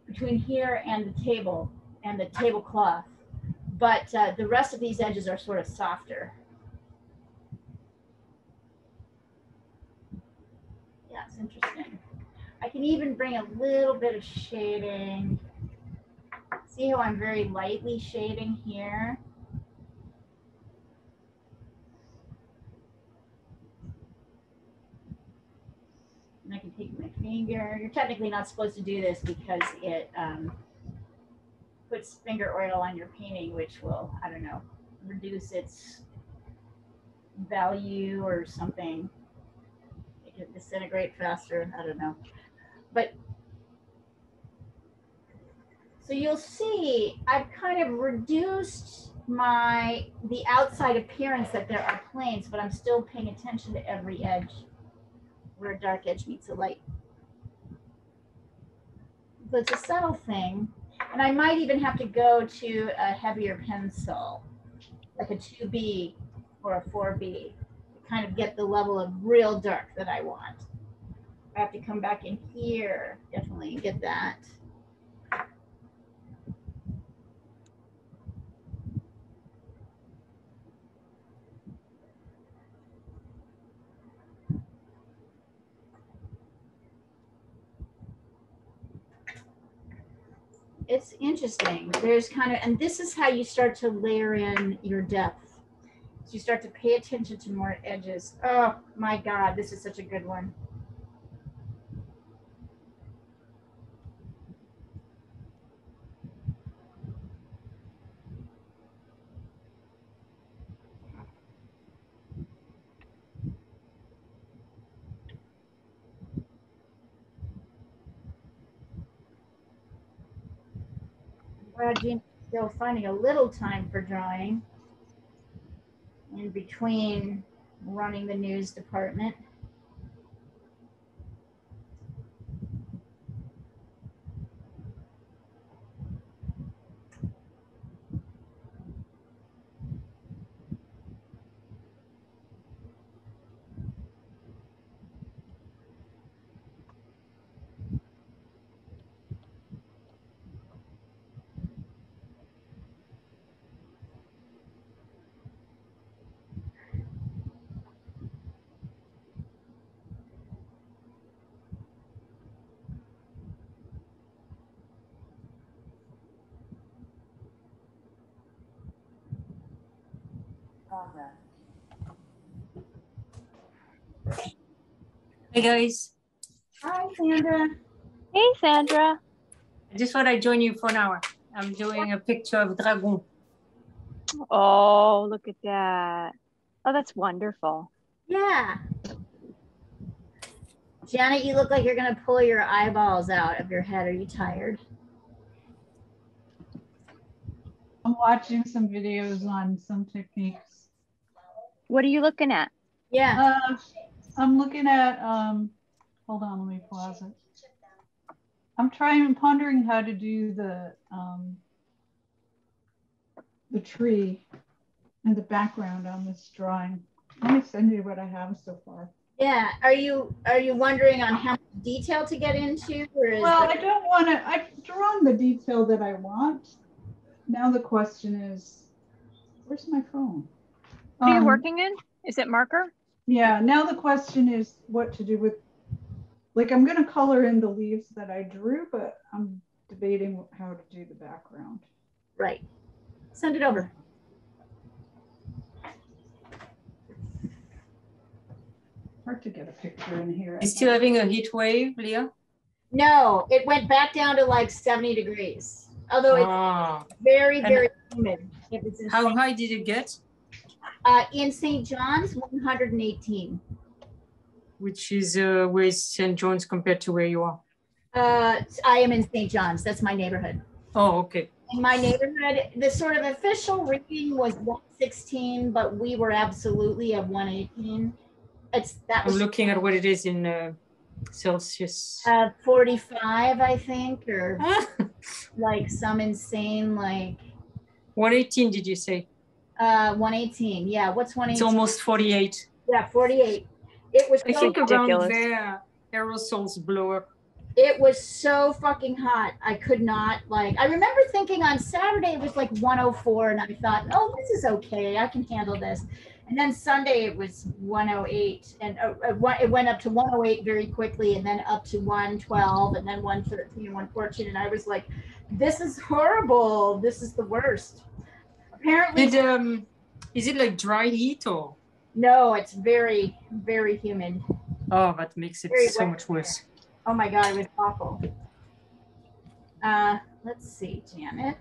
between here and the table and the tablecloth. But the rest of these edges are sort of softer. Yeah, it's interesting. I can even bring a little bit of shading. See how I'm very lightly shading here? And I can take my finger. You're technically not supposed to do this because it puts finger oil on your painting, which will, I don't know, reduce its value or something. Make it disintegrate faster, I don't know. But So you'll see I've kind of reduced the outside appearance that there are planes, but I'm still paying attention to every edge where a dark edge meets a light. So it's a subtle thing. And I might even have to go to a heavier pencil, like a 2B or a 4B, to kind of get the level of real dark that I want. I have to come back in here, definitely, and get that. It's interesting. There's kind of, and this is how you start to layer in your depth. So you start to pay attention to more edges. Oh my God, this is such a good one. Glad Jean's still finding a little time for drawing in between running the news department. Hey guys. Hi, Sandra. Hey, Sandra. I just thought I'd join you for an hour. I'm doing a picture of Dragon. Oh, look at that. Oh, that's wonderful. Yeah. Janet, you look like you're going to pull your eyeballs out of your head. Are you tired? I'm watching some videos on some techniques. What are you looking at? Yeah. I'm looking at, hold on, let me pause it. I'm pondering how to do the tree and the background on this drawing. Let me send you what I have so far. Yeah. Are you wondering on how much detail to get into? Or is Well, I don't want to, I've drawn the detail that I want. Now the question is, where's my phone? What are you working in? Is it marker? Yeah, now the question is what to do with, like I'm going to color in the leaves that I drew, but I'm debating how to do the background. Right. Send it over. Hard to get a picture in here. Is still having a heat wave, Leah? No, it went back down to like 70 degrees. Although it's very, very humid. How high did it get? In St. John's, 118. Which is where is St. John's compared to where you are? I am in St. John's. That's my neighborhood. Oh, okay. In my neighborhood, the sort of official reading was 116, but we were absolutely at 118. I'm looking at what it is in Celsius. 45, I think, or like some insane like. 118, did you say? 118. Yeah. What's 118? It's almost 48. Yeah, 48. It was. I think around there, aerosols blow up. It was so fucking hot. I could not I remember thinking on Saturday it was like 104 and I thought, oh, this is okay. I can handle this. And then Sunday it was 108 and it went up to 108 very quickly and then up to 112 and then 113 and 114. And I was like, this is horrible. This is the worst. Apparently. Is it like dry heat or? No, it's very, very humid. Oh, that makes it very so much worse. Oh my God, it was awful. Let's see, Janet.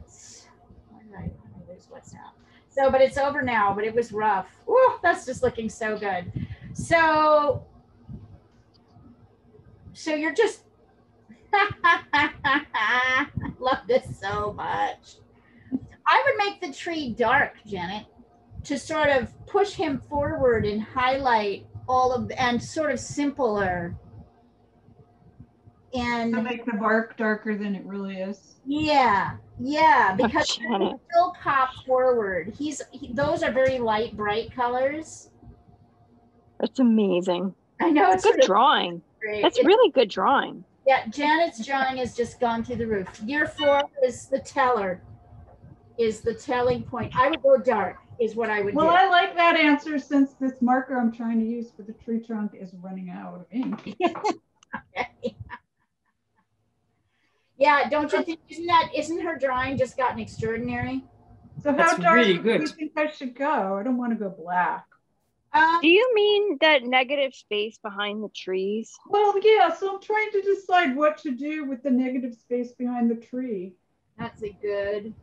Where did I lose what's now? So, but it's over now, but it was rough. Ooh, that's just looking so good. So you're just, I love this so much. I would make the tree dark, Janet, to sort of push him forward and highlight all of, and sort of simpler. And to make the bark darker than it really is. Yeah, because he still pop forward. Those are very light, bright colors. That's amazing. I know, it's good drawing. Great. That's really good drawing. Yeah, Janet's drawing has just gone through the roof. Year 4 is the teller, is the telling point. I would go dark, is what I would do. Well, I like that answer since this marker I'm trying to use for the tree trunk is running out of ink. Yeah, don't you think, isn't her drawing just gotten extraordinary? So how dark do you think I should go? I don't want to go black. Do you mean that negative space behind the trees? Well, yeah, so I'm trying to decide what to do with the negative space behind the tree. That's a good,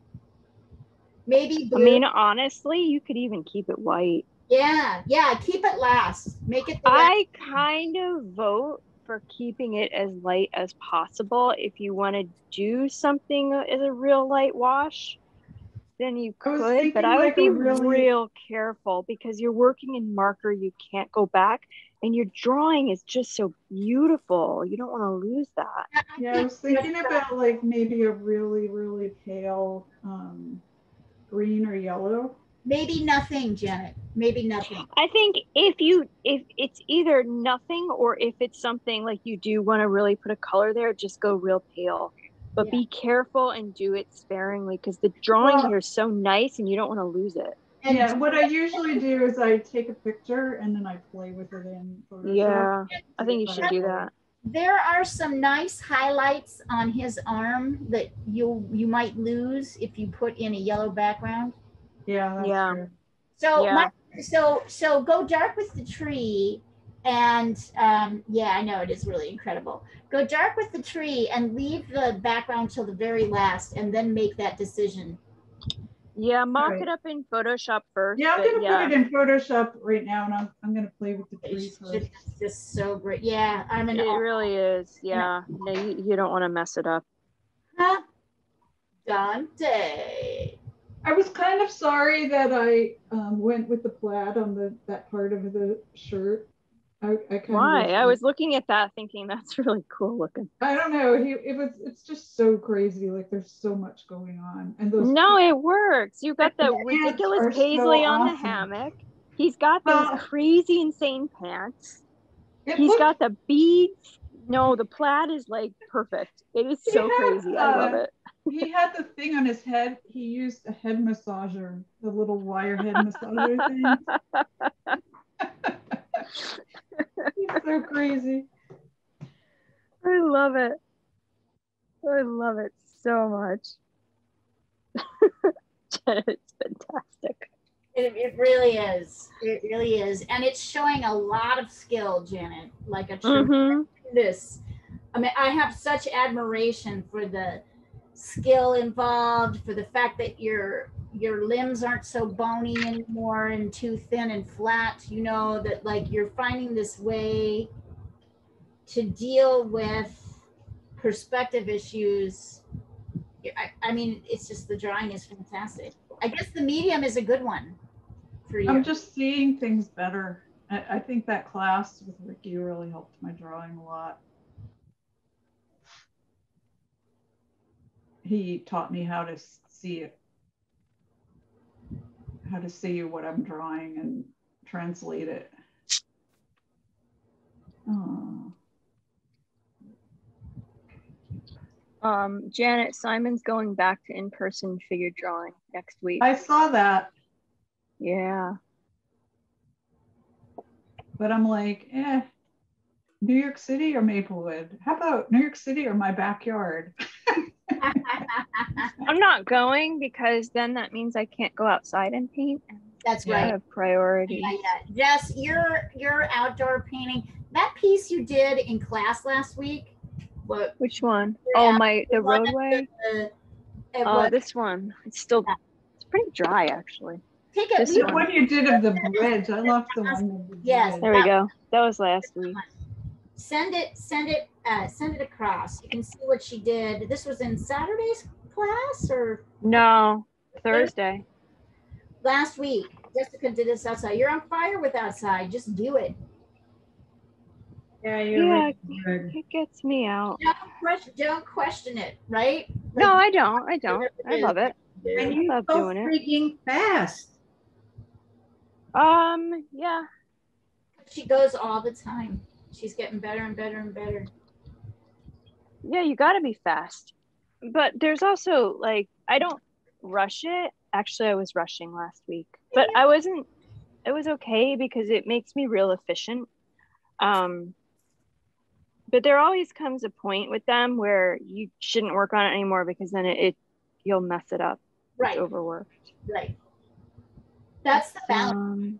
maybe blue. I mean, honestly, you could even keep it white. Yeah, keep it last. Make it I kind of vote for keeping it as light as possible. If you want to do something as a real light wash, then you could, but I would be real careful because you're working in marker, you can't go back, and your drawing is just so beautiful. You don't want to lose that. Yeah, I was thinking about like maybe a really, really pale green or yellow. Maybe nothing, Janet. Maybe nothing. I think if it's either nothing or if it's something like you do want to really put a color there, just go real pale. But be careful and do it sparingly because the drawing here is so nice and you don't want to lose it. Yeah, what I usually do is I take a picture and then I play with it in Photoshop. Yeah, I think you should do that. There are some nice highlights on his arm that you might lose if you put in a yellow background. Yeah, that's true. So so go dark with the tree, and I know it is really incredible. Go dark with the tree and leave the background till the very last, and then make that decision. Yeah, mock it up in Photoshop first. Yeah, I'm gonna put it in Photoshop right now, and I'm gonna play with the tree first. It's just so great. Yeah, it really is. Yeah, no, you don't want to mess it up. Huh? Dante. I was kind of sorry that I went with the plaid on that part of the shirt. Why? I was looking at that thinking that's really cool looking. I don't know. It's just so crazy. Like there's so much going on. And those it works. You got the ridiculous paisley on the hammock. He's got those crazy insane pants. He's got the beads. No, the plaid is like perfect. It is so crazy. I love it. He had the thing on his head. He used a head massager, the little wire head massager thing. It's so crazy. I love it. I love it so much. It's fantastic. It really is. It really is. And it's showing a lot of skill, Janet, like a tremendous. I mean, I have such admiration for the skill involved, for the fact that your limbs aren't so bony anymore and too thin and flat, that like you're finding this way to deal with perspective issues. I mean, it's just, the drawing is fantastic. I guess the medium is a good one for you. I'm just seeing things better. I think that class with Ricky really helped my drawing a lot. He taught me how to see it, how to see what I'm drawing and translate it. Oh. Janet, Simon's going back to in-person figure drawing next week. I saw that. Yeah. But I'm like, New York City or Maplewood? How about New York City or my backyard? I'm not going because then that means I can't go outside and paint. That's right. I have priority. Yeah. Jess, your outdoor painting, that piece you did in class last week. Which one? The roadway. This one. It's pretty dry actually. Take it. The one you did of the bridge. I love the one. Yes. There we go. That was last week. Send it across. You can see what she did. This was in Saturday's class or? No, Thursday. Last week, Jessica did this outside. You're on fire with outside. Just do it. Yeah, you're Yeah, really good. it gets me out. Don't question it, right? No, I don't. I don't. I love it. And you love go doing it. freaking fast. Yeah. She goes all the time. She's getting better and better and better. Yeah, you got to be fast. But there's also like, I don't rush it. Actually, I was rushing last week, but I wasn't, it was okay because it makes me real efficient. But there always comes a point with them where you shouldn't work on it anymore because then you'll mess it up. Right. It's overworked. Right. That's the balance.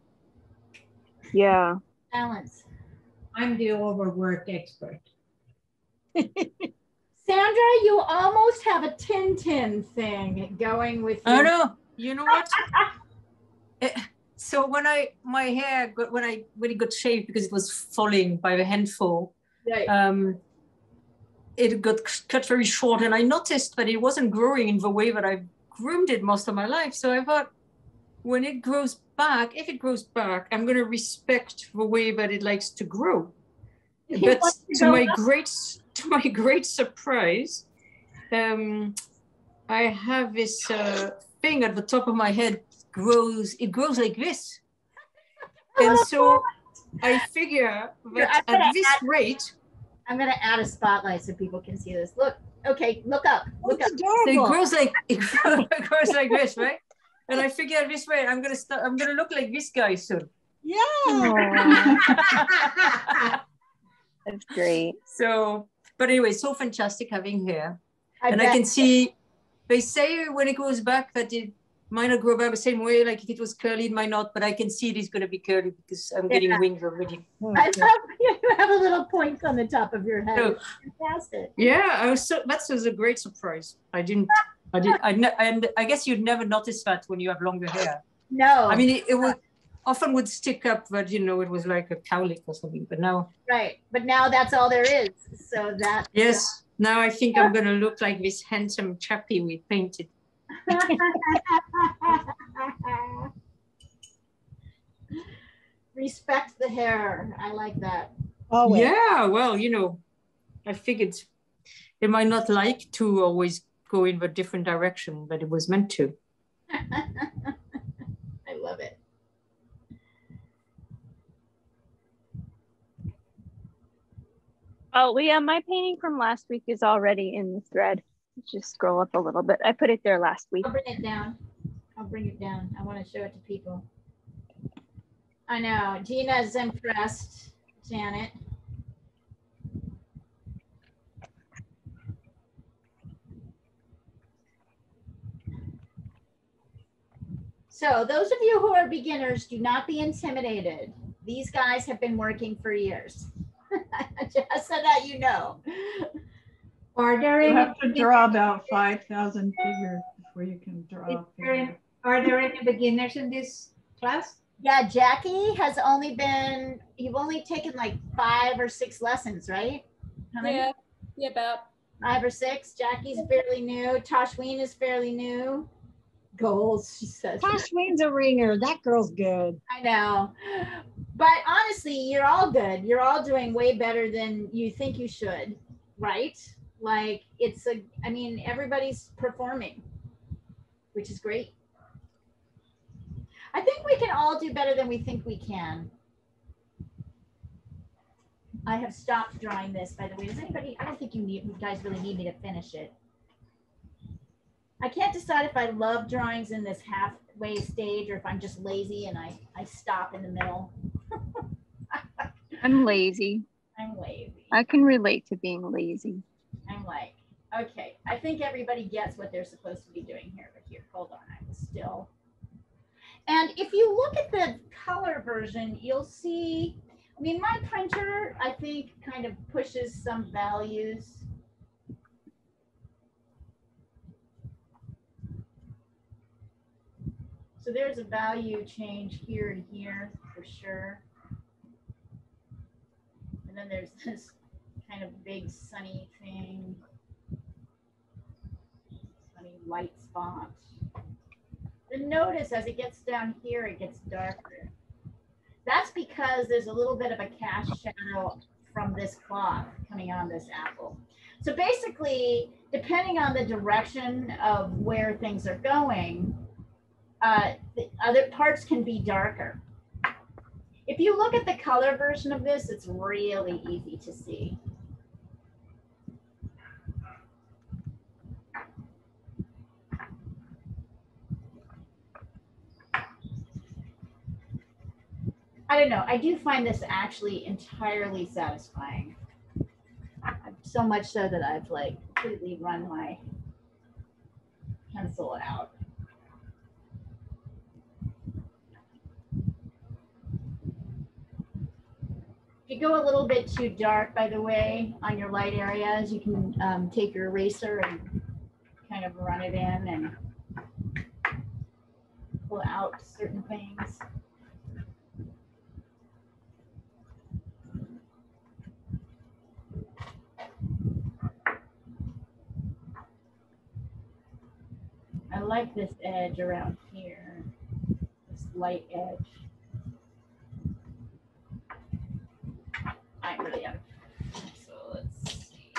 Yeah. Balance. I'm the overworked expert. Sandra, you almost have a Tintin thing going with you. Oh no, you know what? So when it got shaved because it was falling by the handful, right. It got cut very short, and I noticed that it wasn't growing in the way that I've groomed it most of my life. So I thought, when it grows back, if it grows back, I'm going to respect the way that it likes to grow. But to my great surprise, I have this thing at the top of my head. It grows like this. And so I figure that at this rate, I'm going to add a spotlight so people can see this. Look, okay, look up. Look up. So it grows like this, right? And I figure this way, I'm gonna look like this guy soon. Yeah. That's great. So, but anyway, so fantastic having hair. I can see, they say when it goes back that it might not grow back the same way, like if it was curly, it might not, but I can see it is going to be curly because I'm getting wings already. I love you have a little point on the top of your head. So, fantastic. Yeah, that was a great surprise. I guess you'd never notice that when you have longer hair. No. I mean, it would often would stick up, but it was like a cowlick or something, but now. Right, but now that's all there is, so that. Yes, now I think I'm going to look like this handsome chappie we painted. Respect the hair. I like that. Oh yeah, well, I figured it might not like to always go in a different direction, but it was meant to. I love it. Oh, yeah, my painting from last week is already in the thread. Just scroll up a little bit. I put it there last week. I'll bring it down. I want to show it to people. I know. Gina's impressed, Janet. So those of you who are beginners, do not be intimidated. These guys have been working for years. Just so that you know. You have to draw about 5,000 figures before you can draw. Are there any beginners in this class? Yeah, Jackie has you've only taken like 5 or 6 lessons, right? How many? Yeah, about 5 or 6. Jackie's fairly new. Toshween is fairly new. Goals, she says. Toshween's a ringer. That girl's good. I know. But honestly, you're all good. You're all doing way better than you think you should, right? Like everybody's performing, which is great. I think we can all do better than we think we can. I have stopped drawing this, by the way. Does anybody, I don't think you guys really need me to finish it. I can't decide if I love drawings in this halfway stage or if I'm just lazy and I stop in the middle. I'm lazy. I'm lazy. I can relate to being lazy. I'm like, okay, I think everybody gets what they're supposed to be doing here, but here, hold on, I was still. And if you look at the color version, you'll see, my printer, I think, kind of pushes some values. So there's a value change here and here for sure. And then there's this kind of big sunny thing. Sunny light spot. Then notice as it gets down here, it gets darker. That's because there's a little bit of a cast shadow from this cloth coming on this apple. So basically, depending on the direction of where things are going, the other parts can be darker. If you look at the color version of this, it's really easy to see. I don't know. I do find this actually entirely satisfying. So much so that I've like completely run my pencil out. If you go a little bit too dark, by the way, on your light areas, you can take your eraser and kind of run it in and pull out certain things. I like this edge around here, this light edge. I really am. So let's see.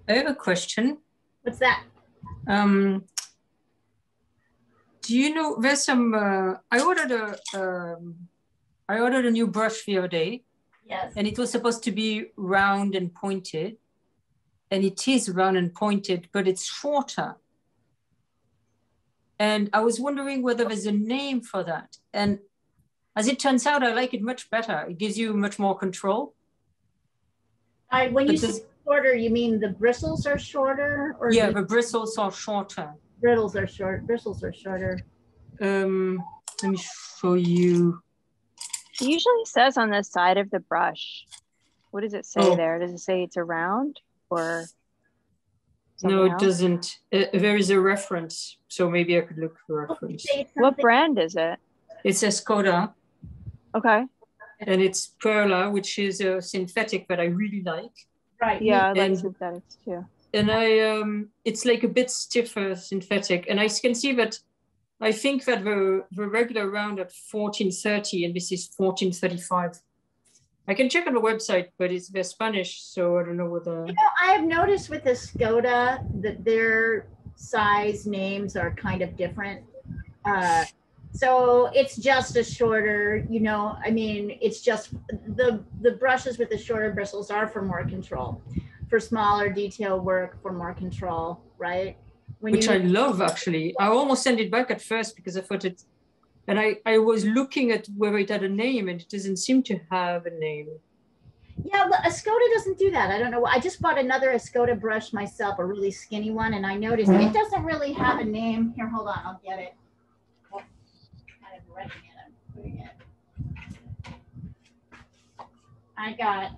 I have a question. What's that? Do you know, there's some, I ordered a new brush the other day. Yes. And it was supposed to be round and pointed. And it is round and pointed, but it's shorter. And I was wondering whether there's a name for that. And as it turns out, I like it much better. It gives you much more control. When you say shorter, you mean the bristles are shorter? Or yeah, the bristles are shorter. Bristles are short. Bristles are shorter. Let me show you. It usually says on the side of the brush. What does it say there? Does it say it's a round or? No, it doesn't. There is a reference, so maybe I could look for a reference. What brand is it? It's a Skoda. Okay. And it's Perla, which is a synthetic that I really like. Right. Yeah, I like synthetics too. And it's like a bit stiffer synthetic. And I can see that, I think that the regular round at 1430 and this is 1435. I can check on the website, but they're Spanish, so I don't know whether. You know, I have noticed with the Skoda that their size names are kind of different. So it's just a shorter, you know, I mean, it's just the brushes with the shorter bristles are for more control, for smaller detail work, for more control, right? Which I love, actually. I almost sent it back at first because I thought it, and I was looking at whether it had a name and it doesn't seem to have a name. Yeah, a Skoda doesn't do that. I don't know. I just bought another Skoda brush myself, a really skinny one, and I noticed it doesn't really have a name. Here, hold on, I'll get it. I'm putting it. I got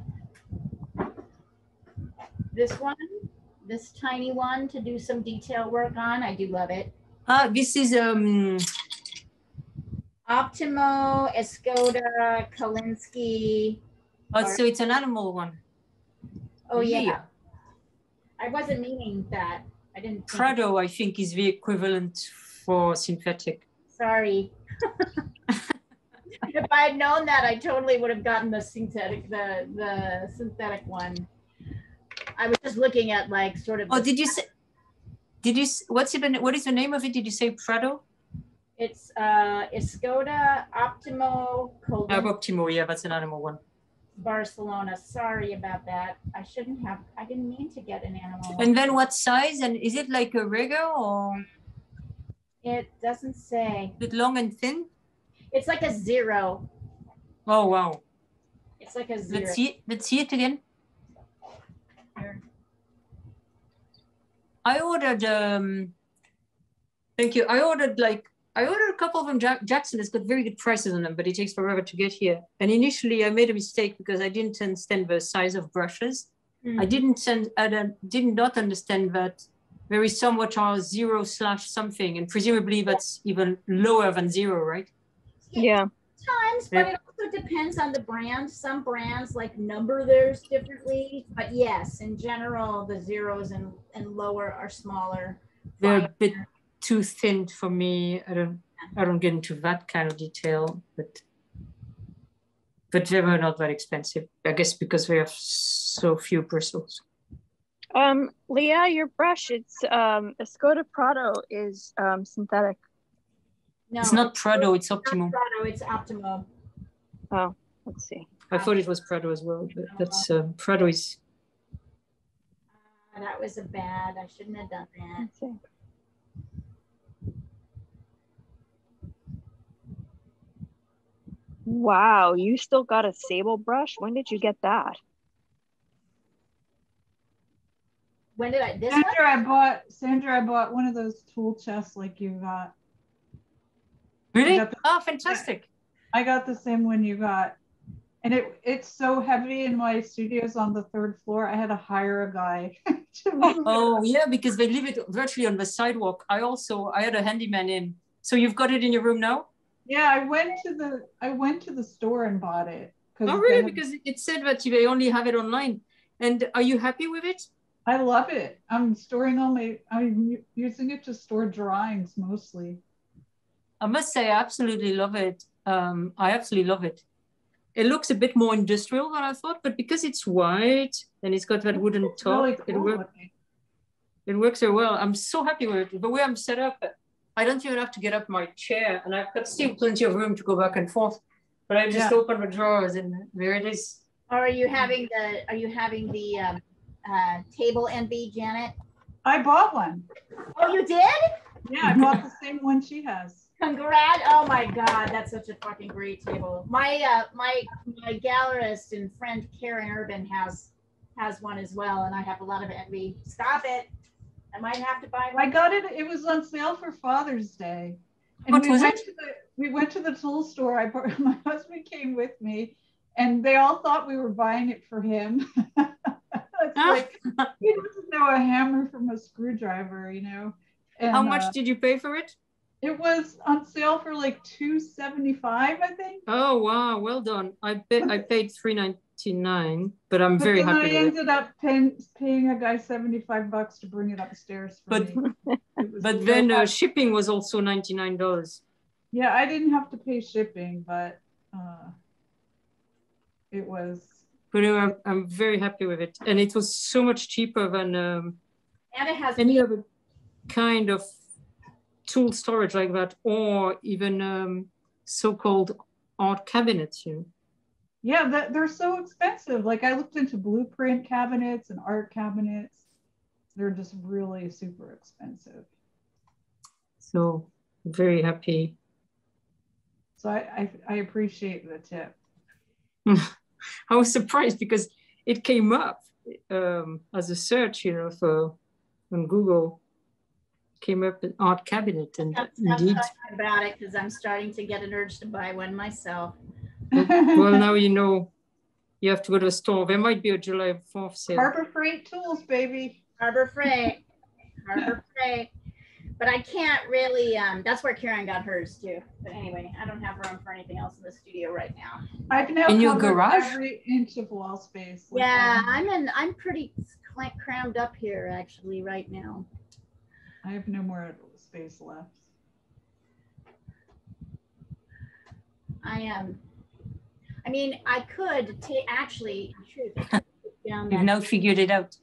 this one, this tiny one to do some detail work on. I do love it. This is Optimo, Escoda, Kolinsky. Oh, so it's an animal one. Oh yeah. I wasn't meaning that. I didn't. Prado, I think, is the equivalent for synthetic. Sorry. If I had known that, I totally would have gotten the synthetic, the synthetic one. I was just looking at like sort of. Oh, what is the name of it? Did you say Prado? It's Escoda, Optimo, Optimo, yeah, that's an animal one. Barcelona. Sorry about that. I didn't mean to get an animal one. And then what size? And is it like a regular or? It doesn't say. Is it long and thin? It's like a 0. Oh, wow. It's like a 0. Let's see it again. Here. I ordered, thank you. I ordered a couple of them. Jackson has got very good prices on them, but it takes forever to get here. And initially I made a mistake because I didn't understand the size of brushes. I did not understand that there is some which are 0/ something, and presumably that's even lower than 0, right? Yeah. Sometimes, but it also depends on the brand. Some brands like number theirs differently, but yes, in general, the 0s and lower are smaller. They're a bit too thin for me. I don't get into that kind of detail, but they were not that expensive. I guess because we have so few bristles. Leah, your brush, it's Escoda Prado is synthetic. No, it's not Prado, it's Optimo. Prado, it's Optimo. Oh, let's see. I thought it was Prado as well, but that's Prado is. That was bad. I shouldn't have done that. Let's see. Wow, you still got a sable brush? When did you get that? When did I? Sandra, I bought one of those tool chests like you got. Really? Oh, fantastic. I got the same one you got. And it's so heavy in my studio's on the 3rd floor. I had to hire a guy to move Oh, yeah, because they leave it virtually on the sidewalk. I had a handyman in. So you've got it in your room now? Yeah, I went to the store and bought it. Oh, really? Because it said that they only have it online. And are you happy with it? I love it. I'm using it to store drawings mostly. I must say, I absolutely love it. I absolutely love it. It looks a bit more industrial than I thought, but because it's white and it's got that wooden top, really cool it works very well. I'm so happy with it. The way I'm set up, I don't even have to get up my chair, and I've got still plenty of room to go back and forth. But I just open the drawers, and there it is. Or are you having the table envy, Janet? I bought one. Oh, you did? Yeah, I bought the same one she has. Congrats! Oh my God, that's such a fucking great table. My my gallerist and friend Karen Urban has one as well, and I have a lot of envy. Stop it! I might have to buy one. I got it. It was on sale for Father's Day. And what was it? We went to the tool store. My husband came with me, and they all thought we were buying it for him. It's like he doesn't know a hammer from a screwdriver, you know. And, how much did you pay for it? It was on sale for like $275, I think. Oh wow, well done. I paid $3.99, but I'm very happy with it. I ended up paying a guy $75 to bring it upstairs for me. But then shipping was also $99. Yeah, I didn't have to pay shipping, but it was. But I'm very happy with it, and it was so much cheaper than and it has any other kind of tool storage like that, or even so-called art cabinets. Yeah, they're so expensive. Like I looked into blueprint cabinets and art cabinets. They're just really super expensive. So very happy. So I appreciate the tip. I was surprised because it came up as a search, on Google. Came up an art cabinet, and indeed. Talking about it because I'm starting to get an urge to buy one myself. Well, now you have to go to a store. There might be a July 4th sale. Harbor Freight tools, baby. Harbor Freight. Harbor Freight. But I can't really, that's where Karen got hers too. But anyway, I don't have room for anything else in the studio right now. I've now in your garage? Every inch of wall space. Yeah, I'm pretty crammed up here actually right now. I have no more space left. I mean, I could actually, You've now figured it out.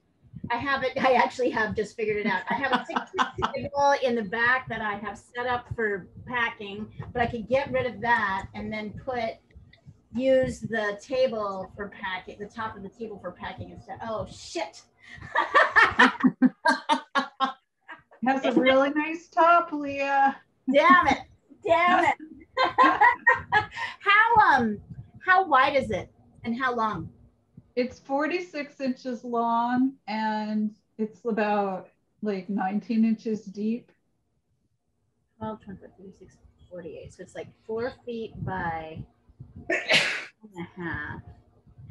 I actually have just figured it out. I have a 6-foot table in the back that I have set up for packing, but I could get rid of that and then use the table for packing, the top of the table for packing instead. Oh, shit. Has a really nice top, Leah. Damn it. How wide is it and how long? It's 46 inches long and it's about like 19 inches deep. 12, 24, 36, 48. So it's like 4 feet by 1.5.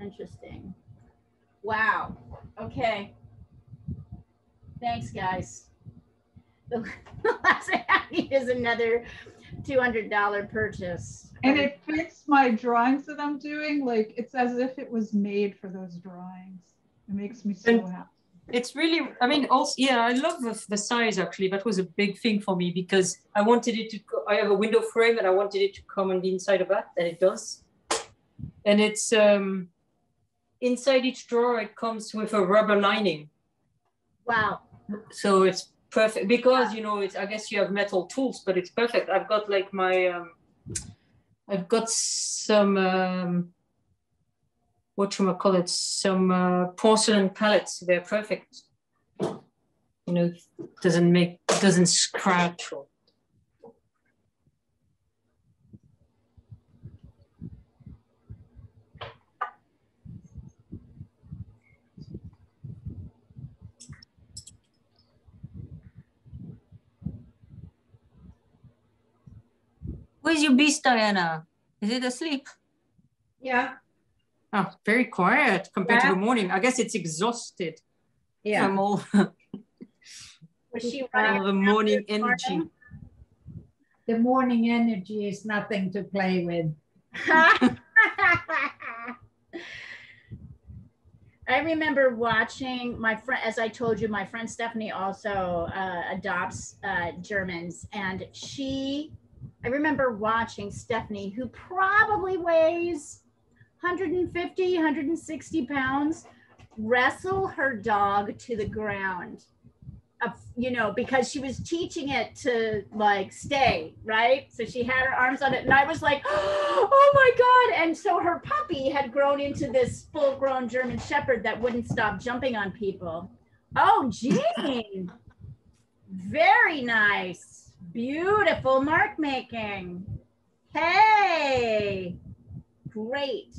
Interesting. Wow. Okay. Thanks, guys. The last thing I need is another $200 purchase. And it fits my drawings that I'm doing. Like it's as if it was made for those drawings. It makes me so happy. It's really, I mean, also, yeah, I love the size actually. That was a big thing for me because I wanted it to, I have a window frame and I wanted it to come on the inside of that, and it does. And it's, inside each drawer, it comes with a rubber lining. Wow. So it's perfect because, it's, I guess you have metal tools, but it's perfect. I've got like I've got some, some porcelain palettes. They're perfect. Doesn't scratch. Where's your beast, Diana? Is it asleep? Yeah. Oh, very quiet compared to the morning. I guess it's exhausted. Yeah. From all, Was she running all the morning energy. The morning energy is nothing to play with. I remember watching my friend, as I told you, my friend Stephanie also adopts Germans, and I remember watching Stephanie, who probably weighs 150, 160 pounds, wrestle her dog to the ground, because she was teaching it to like stay, right? So she had her arms on it and I was like, oh my God. And so her puppy had grown into this full-grown German Shepherd that wouldn't stop jumping on people. Oh, Jean, very nice. Beautiful mark making. Hey, great.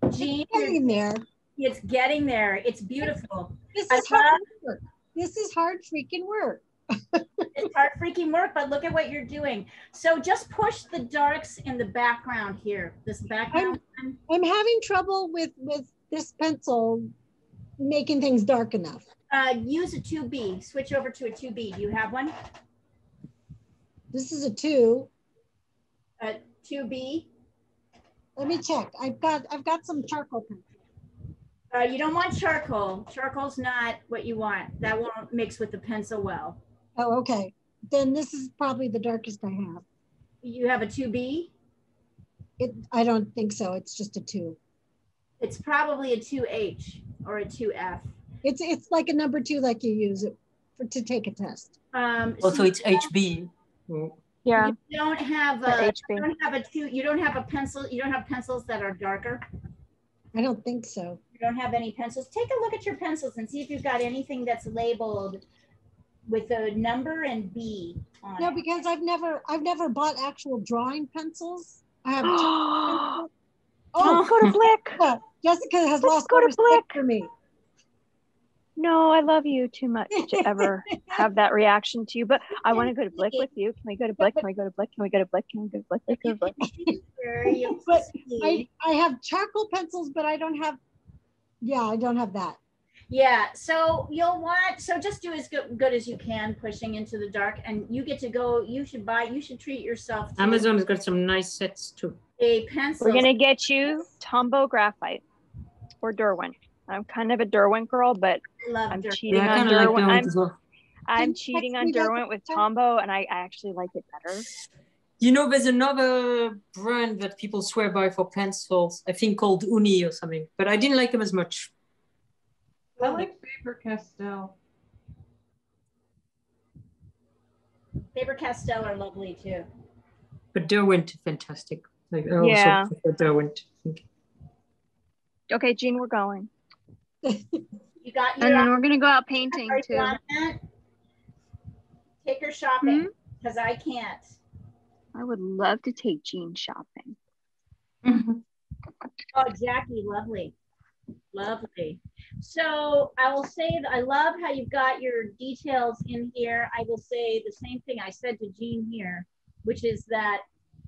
Jean, getting there. It's getting there. It's beautiful. This is hard work. This is hard freaking work. It's hard freaking work, but look at what you're doing. So just push the darks in the background here. This background. I'm having trouble with this pencil making things dark enough. Use a 2B. Switch over to a 2B. Do you have one? This is a 2. 2B. Let me check. I've got some charcoal pencil. You don't want charcoal. Charcoal's not what you want. That won't mix with the pencil well. Oh, okay. Then this is probably the darkest I have. You have a 2B? I don't think so. It's just a 2. It's probably a 2H or a 2F. It's like a number 2, like you use it to take a test. Also, it's HB. Yeah. You don't have a HB. You don't have a pencil. You don't have pencils that are darker. I don't think so. You don't have any pencils. Take a look at your pencils and see if you've got anything that's labeled with a number and B on No, it. because I've never bought actual drawing pencils. I have. Oh, go to Blick. Yeah, Jessica has lost go to respect Blick for me. No, I love you too much to ever have that reaction to you. But I want to go to Blick with you. Can we go to Blick? Can we go to Blick? Can we go to Blick? Can we go to Blick? Let's go to Blick. But I have charcoal pencils, but I don't have. Yeah, I don't have that. Yeah, so you'll want, so just do as good as you can pushing into the dark, and you get to go, you should treat yourself to Amazon's got some nice sets too. a pencil. We're gonna get you Tombow graphite or Derwent. I'm kind of a Derwent girl, but I'm cheating on Derwent. I'm cheating on Derwent with Tombow, and I actually like it better. You know, there's another brand that people swear by for pencils, I think called Uni or something, but I didn't like them as much. I like Faber-Castell. Faber-Castell are lovely too. But Derwent, fantastic. Like, I yeah. also prefer Derwent, I think. Okay, Jean, we're going. You got your, and then we're gonna go out painting too. Take her shopping because I can't. I would love to take Jean shopping. Oh, Jackie, lovely. Lovely. So I will say that I love how you've got your details in here. I will say the same thing I said to Jean here, which is that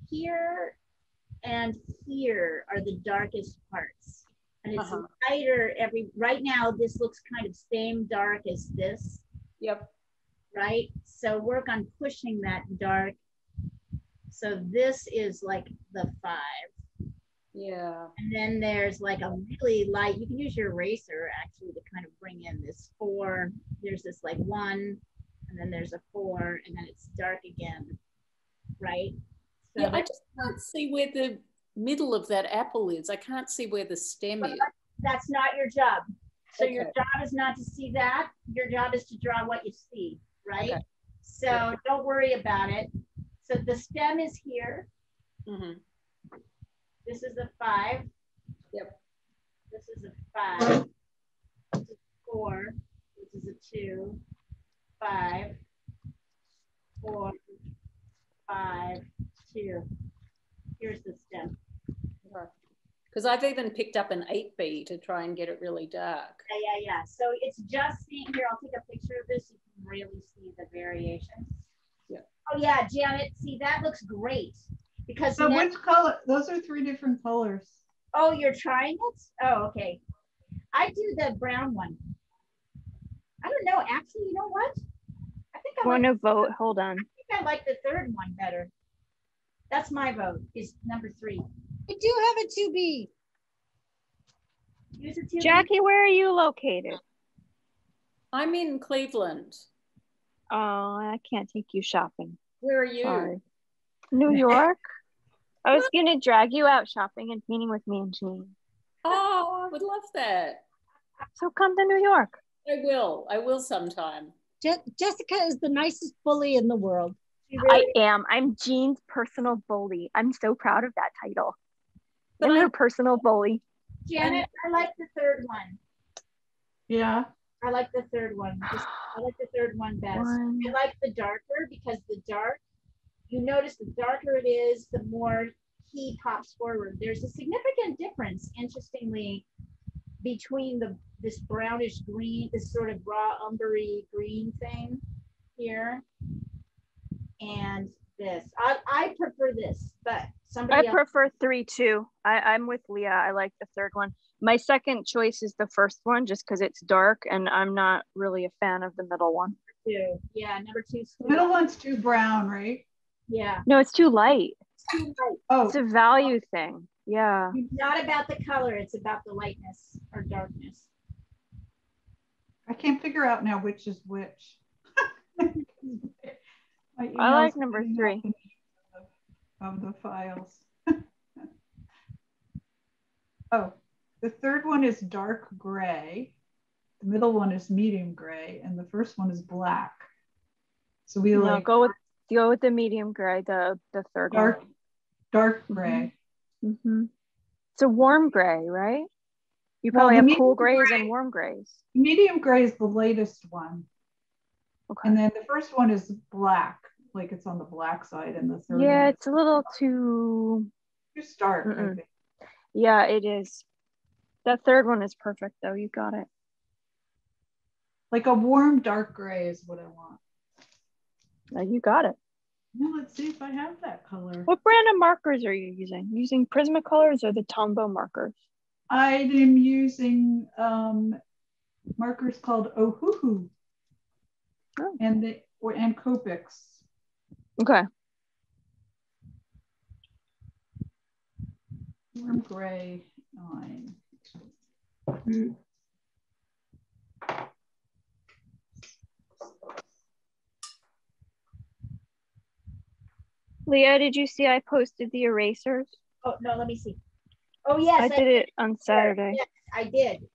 here and here are the darkest parts. And it's lighter right now, this looks kind of same dark as this. Yep. Right? So work on pushing that dark. So this is like the 5. Yeah. And then there's like a really light, you can use your eraser actually to kind of bring in this 4. There's this like 1, and then there's a 4, and then it's dark again, right? So yeah, I just can't see where the middle of that apple is. I can't see where the stem is. That's not your job. So Okay. your job is not to see that. Your job is to draw what you see, right? Okay. So don't worry about it. So the stem is here. This is a 5. Yep. This is a 5. This is 4. This is a 2. 5. 4. 5. 2. Here's the stem. Because I've even picked up an 8B to try and get it really dark. Yeah. So it's just seeing here. I'll take a picture of this. You can really see the variation. Yeah. Oh yeah, Janet. See, that looks great. Because so which color? Those are 3 different colors. Oh, you're trying it? Oh, okay. I do the brown one. I don't know. Actually, you know what? I think I want to vote. Hold on. I think I like the 3rd one better. That's my vote. Is number 3. I do have a 2B. Use a 2B. Jackie, where are you located? I'm in Cleveland. Oh, I can't take you shopping. Where are you? Sorry. New York. I was gonna drag you out shopping and painting with me and Jean. Oh, I would love that. So come to New York. I will sometime. Jessica is the nicest bully in the world. I am. I'm Jean's personal bully. I'm so proud of that title. I'm her personal bully. Janet, I like the 3rd one. Yeah. I like the 3rd one. I like the 3rd one best. I like the darker because the dark, you notice the darker it is, the more he pops forward. There's a significant difference, interestingly, between this brownish green, this sort of raw umbery green thing here, and this. I prefer this, but somebody else. Prefer 3 too. I'm with Leah. I like the 3rd one. My second choice is the 1st one, just because it's dark, and I'm not really a fan of the middle one. Yeah, number 2. The middle one's too brown, right? Yeah. No, it's too light. It's too light. Oh, It's a value thing. Yeah. It's not about the color, it's about the lightness or darkness. I can't figure out now which is which. I like number 3. Of the files. Oh, the third one is dark gray. The middle one is medium gray, and the first one is black. So we like go with the medium gray, the third dark one. Dark gray. Mm-hmm. It's a warm gray, right? You probably have cool grays and warm grays. Medium gray is the latest one. Okay. And then the first one is black, like it's on the black side, and the third one it's a little too stark, I think. Yeah, it is. That third one is perfect though. You got it. Like a warm dark gray is what I want. You got it. Now let's see if I have that color. What brand of markers are you using? Using Prismacolors or the Tombow markers? I am using markers called Ohuhu and Copics. Okay. Warm gray line. Leah, did you see I posted the erasers? Oh, no, let me see. Oh, yes. I did it on Saturday. Yes, I did.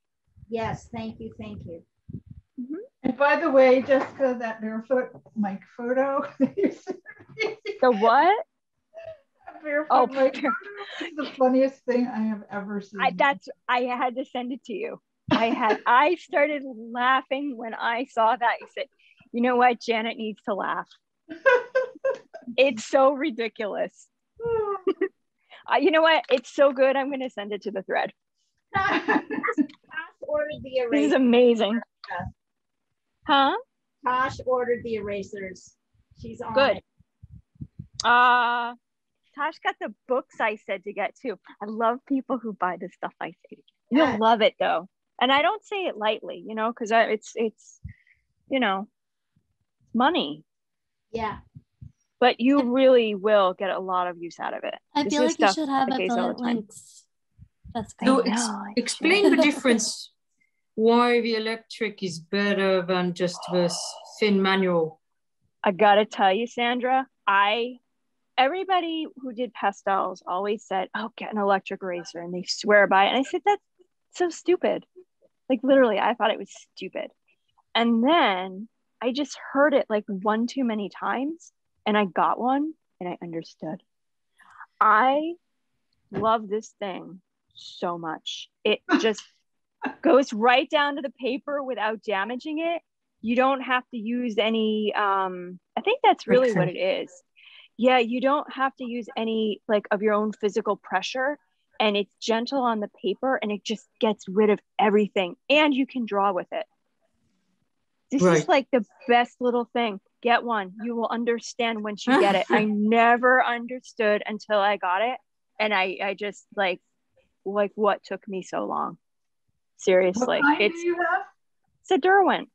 Yes, thank you, thank you. Mm-hmm. And by the way, Jessica, that barefoot Mike photo. The what? Barefoot Mike photo is the funniest thing I have ever seen. I had to send it to you. I started laughing when I saw that. I said, you know what? Janet needs to laugh. It's so ridiculous. You know what? It's so good. I'm going to send it to the thread. Tosh ordered the erasers. This is amazing. Huh? Tosh ordered the erasers. She's on good. it. Tosh got the books I said to get too. I love people who buy the stuff I say to get. You'll love it though. And I don't say it lightly, you know, because it's you know, money. Yeah. But you really will get a lot of use out of it. I feel like you should have affiliate links. That's good. So explain the difference. Why the electric is better than just the thin manual. I gotta tell you, Sandra, everybody who did pastels always said, oh, get an electric eraser, and they swear by it. And I said, that's so stupid. Like literally, I thought it was stupid. And then I just heard it like one too many times, and I got one and I understood. I love this thing so much. It just goes right down to the paper without damaging it. You don't have to use any, I think that's really what it is. Yeah, you don't have to use any like of your own physical pressure, and it's gentle on the paper, and it just gets rid of everything, and you can draw with it. This is like the best little thing. Get one. You will understand once you get it. I never understood until I got it, and I just like what took me so long. Seriously, it's a Derwent.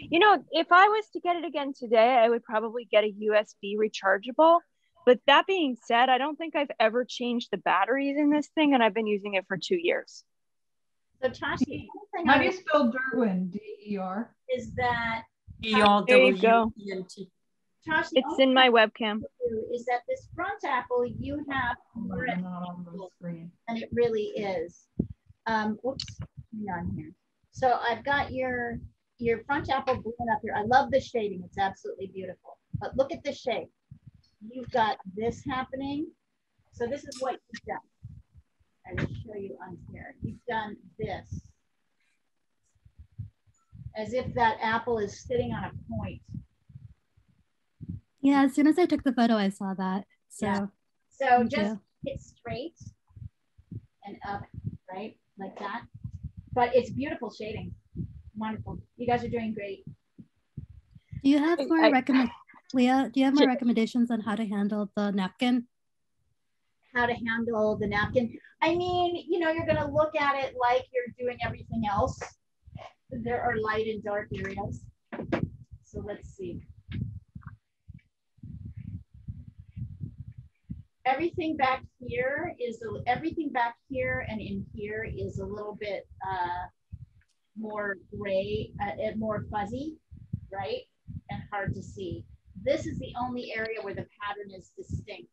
You know, if I was to get it again today, I would probably get a USB rechargeable. But that being said, I don't think I've ever changed the batteries in this thing, and I've been using it for 2 years. So Tashi, how do you spell Derwent? D-E-R? Is that E-R-W-E-N-T. Tashi, it's in my webcam. Is that this front apple you have more on the screen than it really is. Whoops, hang on here. So I've got your front apple blown up here. I love the shading. It's absolutely beautiful. But look at the shape. You've got this happening. So this is what you've done. I will show you on here. You've done this. As if that apple is sitting on a point. Yeah, as soon as I took the photo, I saw that. So, yeah. So just hit straight and up, right? Like that. But it's beautiful shading. Wonderful. You guys are doing great. Do you have more Leah, do you have more recommendations on how to handle the napkin? How to handle the napkin? I mean, you know, you're going to look at it like you're doing everything else. There are light and dark areas. So let's see. everything back here and in here is a little bit more gray, more fuzzy, right? And hard to see. This is the only area where the pattern is distinct.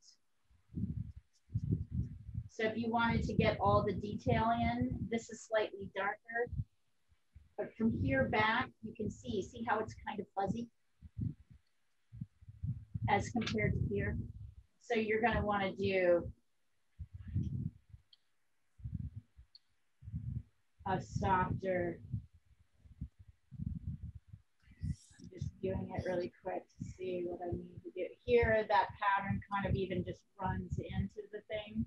So if you wanted to get all the detail in, this is slightly darker. But from here back, you can see how it's kind of fuzzy as compared to here. So you're going to want to do a softer, I'm just doing it really quick to see what I need to do. Here, that pattern kind of even just runs into the thing.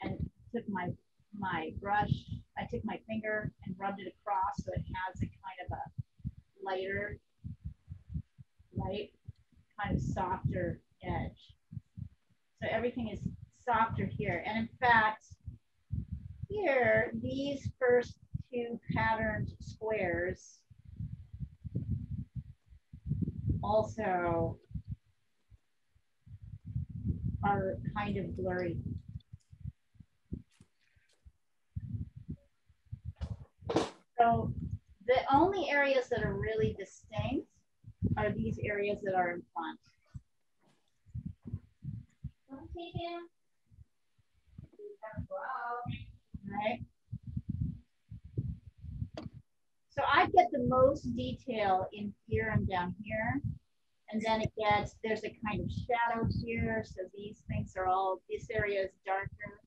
And took my brush, I took my finger and rubbed it across so it has a kind of a lighter, light, kind of softer edge. So everything is softer here. And in fact, here, these first two patterned squares also are kind of blurry. So the only areas that are really distinct are these areas that are in front. Right. So I get the most detail in here and down here. And then there's a kind of shadow here. So these things are all, this area is darker.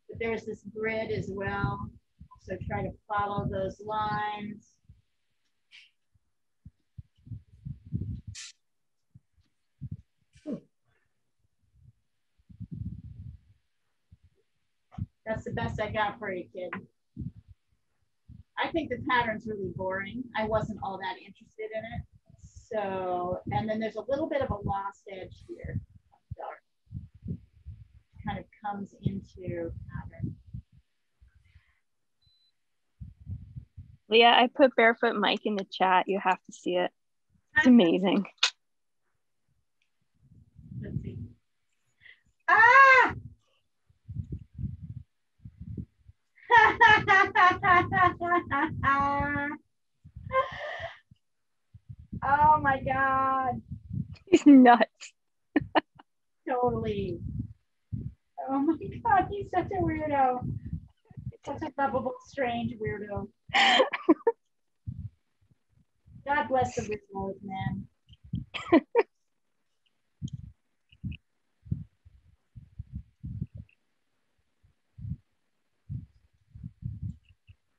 But there's this grid as well. So try to follow those lines. That's the best I got for you, kid. I think the pattern's really boring. I wasn't all that interested in it. So, and then there's a little bit of a lost edge here. Dark. Kind of comes into pattern. Leah, I put Barefoot Mike in the chat. You have to see it. It's amazing. Let's see. Ah! Oh my God. He's nuts. Totally. Oh my God, he's such a weirdo. Such a lovable, strange weirdo. God bless the Rizos, man.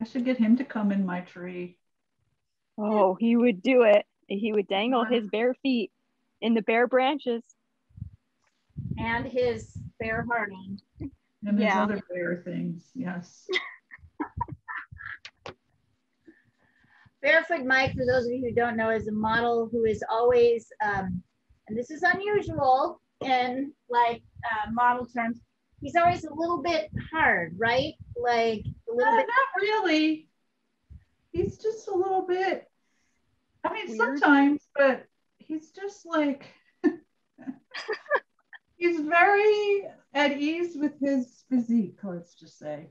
I should get him to come in my tree. Oh, he would do it. He would dangle his bare feet in the bare branches. And his bare hearting. And his other bare things, yes. Barefoot Mike, for those of you who don't know, is a model who is always, and this is unusual in like model terms, he's always a little bit hard, right? Like a little bit. Not really. He's just a little bit, I mean, weird. Sometimes, but he's just like, he's very at ease with his physique, let's just say.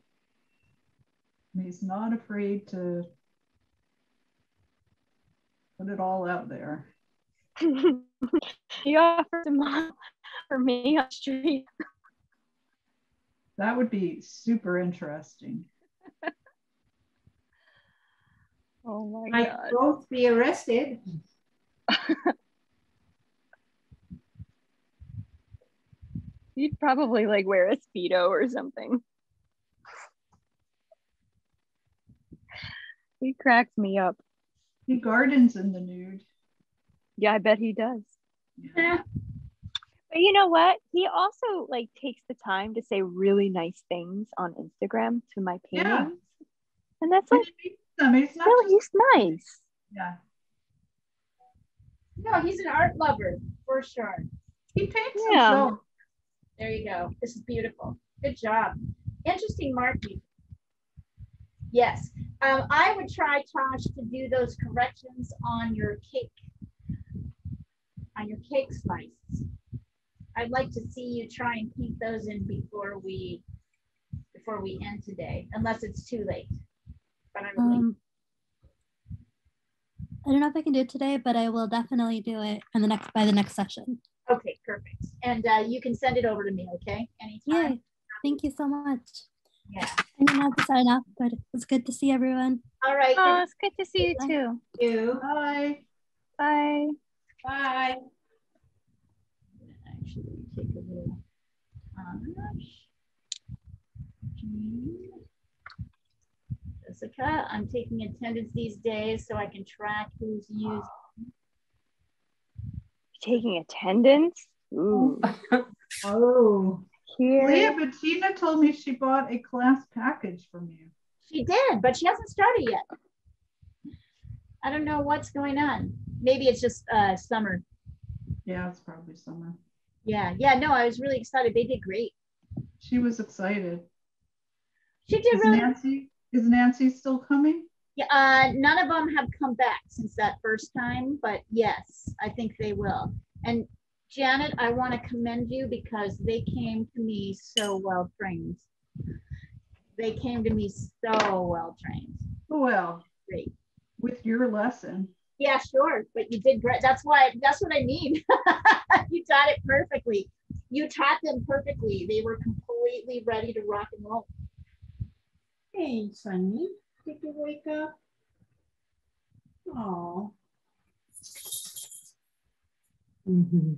And he's not afraid to put it all out there. He offered to model for me on the street. That would be super interesting. Oh my Might God. both be arrested. He'd probably like wear a Speedo or something. He cracks me up. He gardens in the nude. Yeah, I bet he does. Yeah. But you know what? He also like takes the time to say really nice things on Instagram to my paintings. Yeah. And that's like, He's not really, just, he's nice. yeah. No, he's an art lover for sure. He paints Yeah. himself. There you go. This is beautiful. Good job. Interesting marking. Yes. I would try, Tosh, to do those corrections on your cake slices. I'd like to see you try and keep those in before we end today, unless it's too late. But I would like. I don't know if I can do it today, but I will definitely do it in by the next session. Okay, perfect. And you can send it over to me, okay? Anytime. Yay. Thank you so much. Yeah. I'm gonna have to sign off, but it was good to see everyone. All right. Oh, it's good to see you too. You. Bye. Bye. Bye. Actually, take a little Jessica, I'm taking attendance these days so I can track who's using. Taking attendance? Ooh. Oh. Here. Leah, Bettina told me she bought a class package from you. She did, but she hasn't started yet. I don't know what's going on. Maybe it's just summer. Yeah, it's probably summer. Yeah, no, I was really excited. They did great. She was excited. She did really. Is Nancy still coming? Yeah, none of them have come back since that first time, but yes, I think they will. And Janet, I want to commend you because they came to me so well trained. They came to me so well trained. Well, great. With your lesson. Yeah, sure, but you did great. That's what I mean. You taught it perfectly. You taught them perfectly. They were completely ready to rock and roll. Hey, Sunny, did you wake up? Oh. Mm-hmm.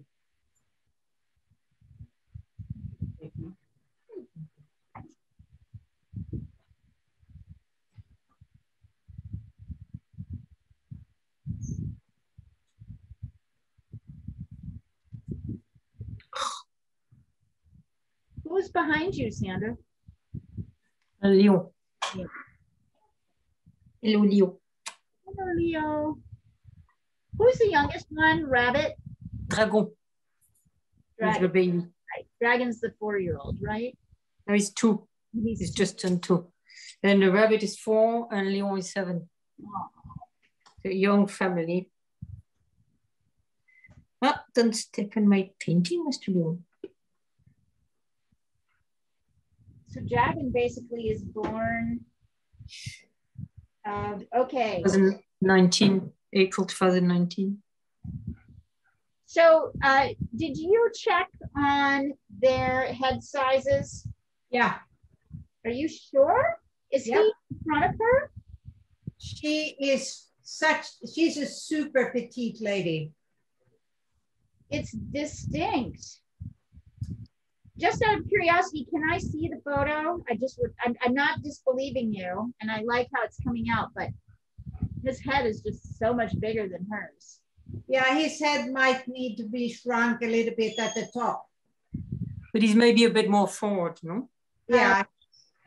Who's behind you, Sandra? Leo. Yeah. Hello, Leo. Hello, Leo. Who's the youngest one? Rabbit? Dragon. Dragon. The baby. Right. Dragon's the 4-year-old, right? No, he's 2. He's just turned 2. And the rabbit is 4 and Leon is 7. Oh. A young family. Ah, don't step on my painting, Mr. Leon. So Dragon basically is born, okay. 2019, April 2019. So did you check on their head sizes? Yeah. Are you sure? Is he in front of her? She's a super petite lady. It's distinct. Just out of curiosity, can I see the photo? I'm not disbelieving you, and I like how it's coming out, but his head is just so much bigger than hers. Yeah, his head might need to be shrunk a little bit at the top. But he's maybe a bit more forward, no? Yeah.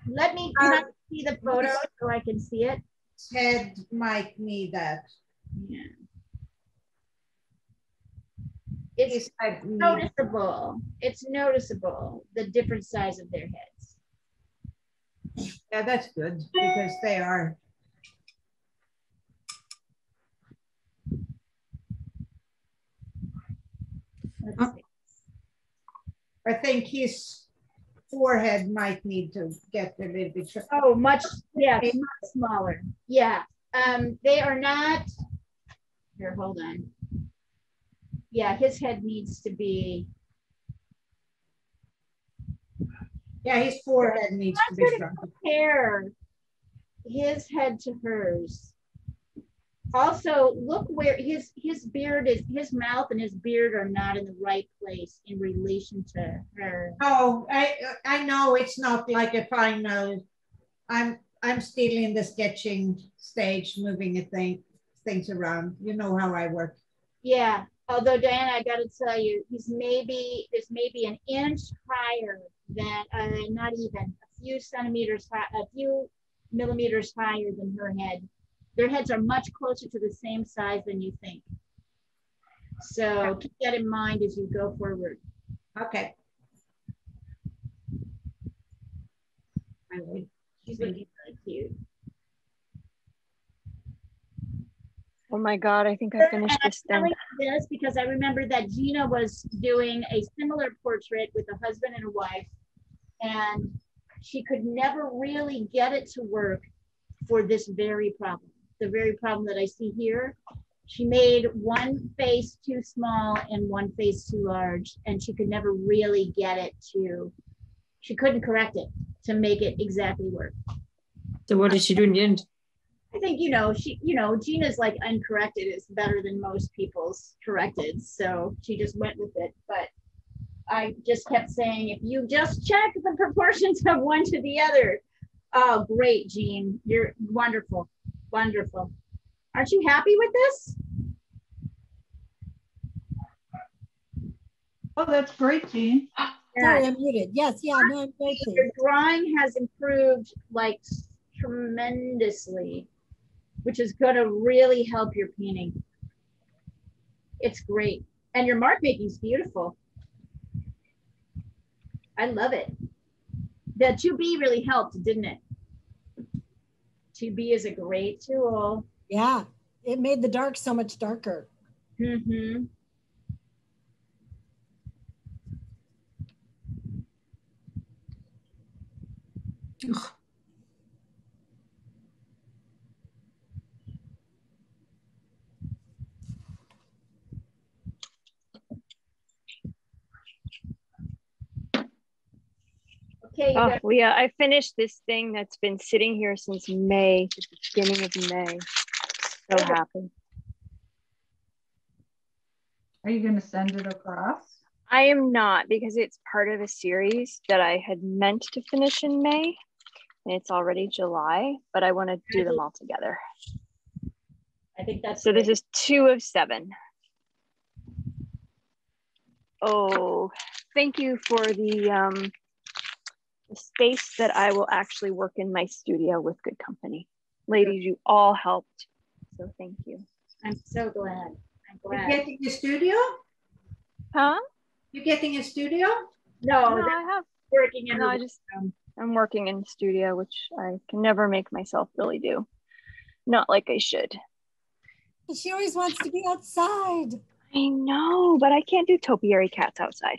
Can I see the photo so I can see it? His head might need that. Yeah. It's noticeable. It's noticeable, the different size of their heads. Yeah, that's good because they are. I think his forehead might need to get a little bit. Oh, much smaller. Yeah. They are not. Here, hold on. Yeah, his head needs to be. Yeah, his forehead needs to be shrunk. Compare his head to hers. Also, look where his beard is. His mouth and his beard are not in the right place in relation to her. Oh, I know it's not like a final. I'm still in the sketching stage, moving things around. You know how I work. Yeah. Although Diana, I got to tell you, there's maybe an inch higher than, not even a few centimeters high, a few millimeters higher than her head. Their heads are much closer to the same size than you think. So keep that in mind as you go forward. Okay. She's looking really cute. Oh my God, I think I finished this I'm thing. telling you this because I remember that Gina was doing a similar portrait with a husband and a wife, and she could never really get it to work for this very problem. The very problem that I see here. She made one face too small and one face too large, and she could never really get it to, she couldn't correct it to make it exactly work. So what did she do in the end? I think, Gina's like uncorrected is better than most people's corrected. So she just went with it. But I just kept saying, if you just check the proportions of one to the other. Oh, great, Jean. You're wonderful. Wonderful. Aren't you happy with this? Oh, that's great, Jean. Sorry, I'm muted. Yes, yeah, no, I'm very Your pleased. drawing has improved like tremendously, which is going to really help your painting. It's great. And your mark making is beautiful. I love it. The 2B really helped, didn't it? 2B is a great tool. Yeah, it made the dark so much darker. Mm-hmm. Okay. Oh, Leah, I finished this thing that's been sitting here since May, the beginning of May. So happy. Are you going to send it across? I am not, because it's part of a series that I had meant to finish in May, and it's already July, but I want to do them all together. I think that's so. This is 2 of 7. Oh, thank you for the space that I will actually work in my studio with good company. Ladies, you all helped, so thank you. I'm so glad. I'm glad. You're getting a studio? Huh? You're getting a studio? No, I have working in. No, I'm working in the studio, which I can never make myself really do. Not like I should. She always wants to be outside. I know, but I can't do topiary cats outside.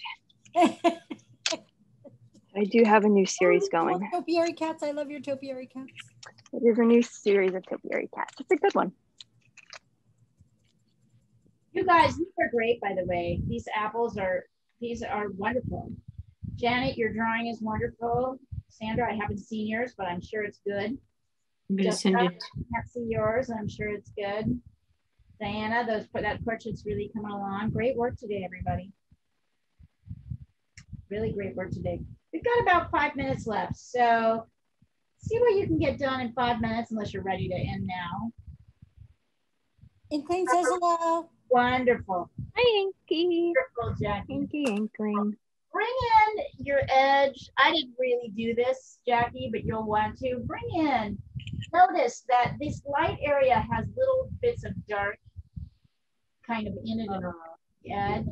I do have a new series going. Topiary cats. I love your topiary cats. It is a new series of topiary cats. It's a good one. You guys, these are great, by the way. These apples are wonderful. Janet, your drawing is wonderful. Sandra, I haven't seen yours, but I'm sure it's good. I'm gonna send it. I can't see yours, and I'm sure it's good. Diana, that portrait's really coming along. Great work today, everybody. Really great work today. We've got about 5 minutes left, so see what you can get done in 5 minutes, unless you're ready to end now. Inkling says hello. Wonderful. Hi, Inky. Wonderful, Jackie. Inky Inkling. Bring in your edge. I didn't really do this, Jackie, but you'll want to. Bring in. Notice that this light area has little bits of dark kind of in it and around the edge.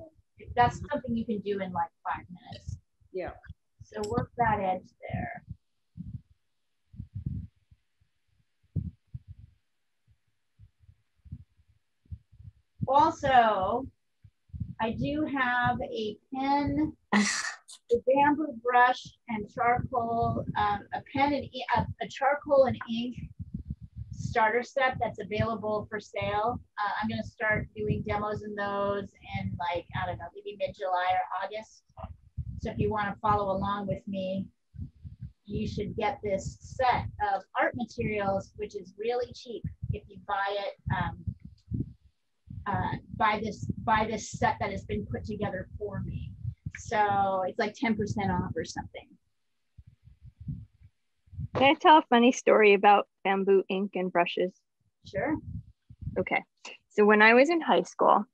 That's something you can do in like 5 minutes. Yeah. So work that edge there. Also, I do have a pen, a bamboo brush and charcoal, a pen and a charcoal and ink starter set that's available for sale. I'm going to start doing demos in those in like, I don't know, maybe mid-July or August. So if you want to follow along with me, you should get this set of art materials, which is really cheap if you buy it. Buy this set that has been put together for me. So it's like 10% off or something. Can I tell a funny story about bamboo ink and brushes? Sure. Okay. So when I was in high school,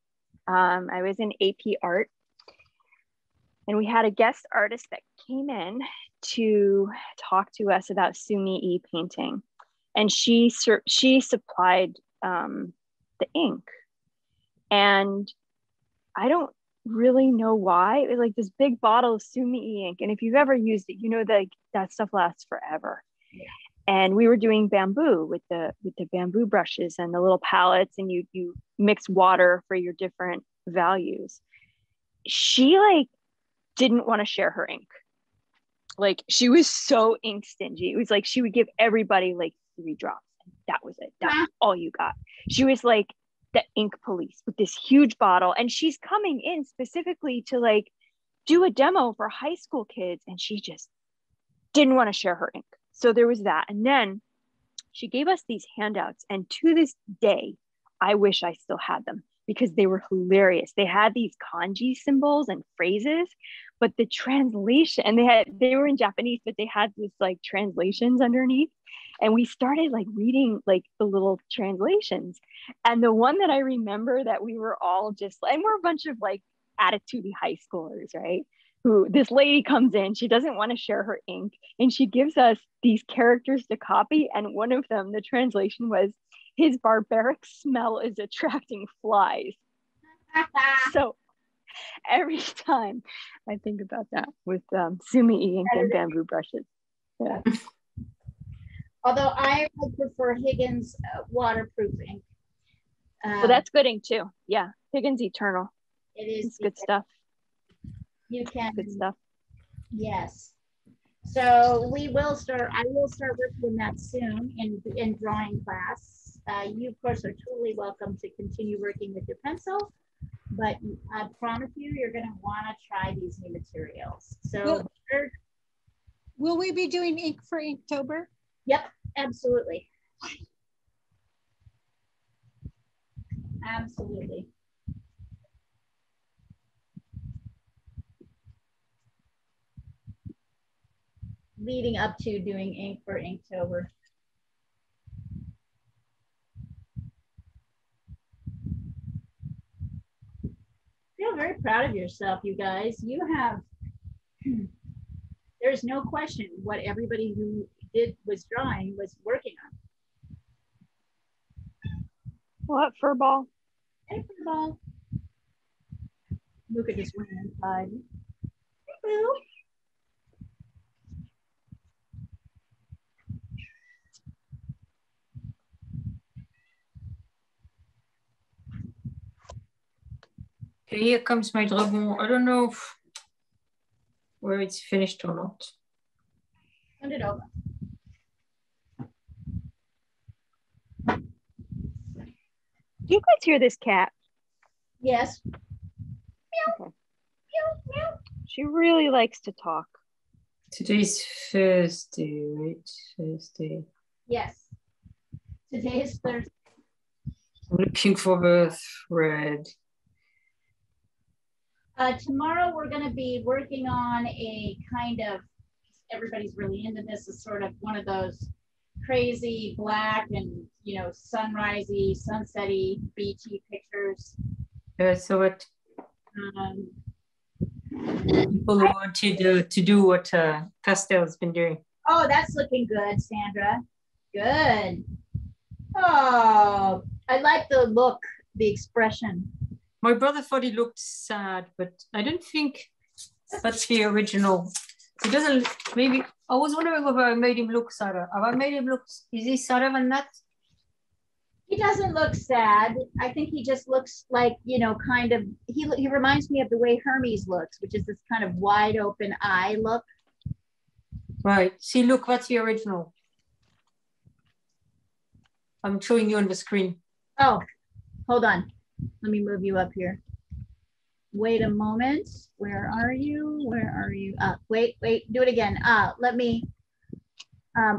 I was in AP art, and we had a guest artist that came in to talk to us about Sumi E painting, and she supplied the ink, and I don't really know why. It was like this big bottle of Sumi E ink, and if you've ever used it, you know that stuff lasts forever. Yeah. and we were doing bamboo with the bamboo brushes and the little palettes, and you mix water for your different values. She like didn't want to share her ink. Like she was so ink stingy. It was like she would give everybody like 3 drops. And that was it. That's all you got. She was like the ink police with this huge bottle, and she's coming in specifically to like do a demo for high school kids, and she just didn't want to share her ink. So there was that. And then she gave us these handouts, and to this day I wish I still had them because they were hilarious. They had these kanji symbols and phrases, but the translation, and they were in Japanese, but they had this like translations underneath. And we started like reading like the little translations. And the one that I remember that we were all just, and we're a bunch of like attitudey high schoolers, right? Who this lady comes in, she doesn't want to share her ink, and she gives us these characters to copy. And one of them, the translation was, "His barbaric smell is attracting flies." So every time I think about that with Sumi ink and bamboo brushes. Yeah. Although I would prefer Higgins waterproof ink. Well, that's good ink too. Yeah, Higgins Eternal. It is. It's good stuff. You can. Good stuff. Yes. So I will start working on that soon in drawing class. You of course are totally welcome to continue working with your pencil, but I promise you're going to want to try these new materials. So will we be doing ink for Inktober? Yep, absolutely. Absolutely. Leading up to doing ink for Inktober. Feel very proud of yourself, you guys. You have, there's no question what everybody who was drawing was working on. What, furball? Hey, furball. Luca just went inside. Hello. Okay, here comes my dragon. I don't know where it's finished or not. Send it over. Do you guys hear this cat? Yes. Meow. Okay. Meow, meow. She really likes to talk. Today's Thursday, right? Thursday. Yes. Today is Thursday. I'm looking for the thread. Tomorrow we're going to be working on a kind of, everybody's really into this, is sort of one of those crazy black and, you know, sunrisey, sunsetty, beachy pictures. So what people wanted to do what Pastel's been doing. Oh, that's looking good, Sandra. Good. Oh, I like the look, the expression. My brother thought he looked sad, but I don't think that's the original. It doesn't, maybe, I was wondering whether I made him look sadder. Have I made him look, is he sadder than that? He doesn't look sad. I think he just looks like, you know, kind of, he reminds me of the way Hermes looks, which is this kind of wide open eye look. Right, see, look, that's the original. I'm showing you on the screen. Oh, hold on. Let me move you up here. Wait a moment. Where are you? Where are you? Wait, do it again. Let me,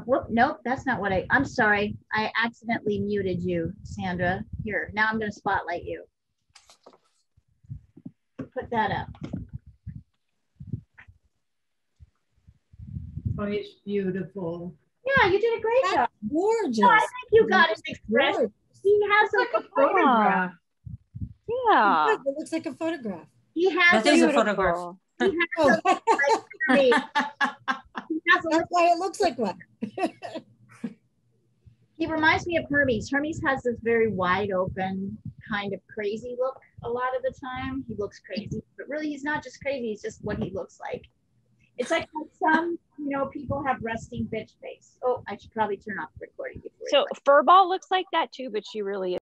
whoop, nope, that's not what I'm sorry. I accidentally muted you, Sandra. Here, now I'm gonna spotlight you. Put that up. Oh, it's beautiful. Yeah, you did a great job. Gorgeous. No, I think you got his expression. He has like a photograph. Yeah. It looks like a photograph. He has That is a photograph. He has a, he has a, That's why it looks like one. he reminds me of Hermes. Hermes has this very wide open kind of crazy look a lot of the time. He looks crazy, but really he's not just crazy, he's just what he looks like. It's like some, you know, people have resting bitch face. Oh, I should probably turn off the recording before. So Furball looks like that too, but she really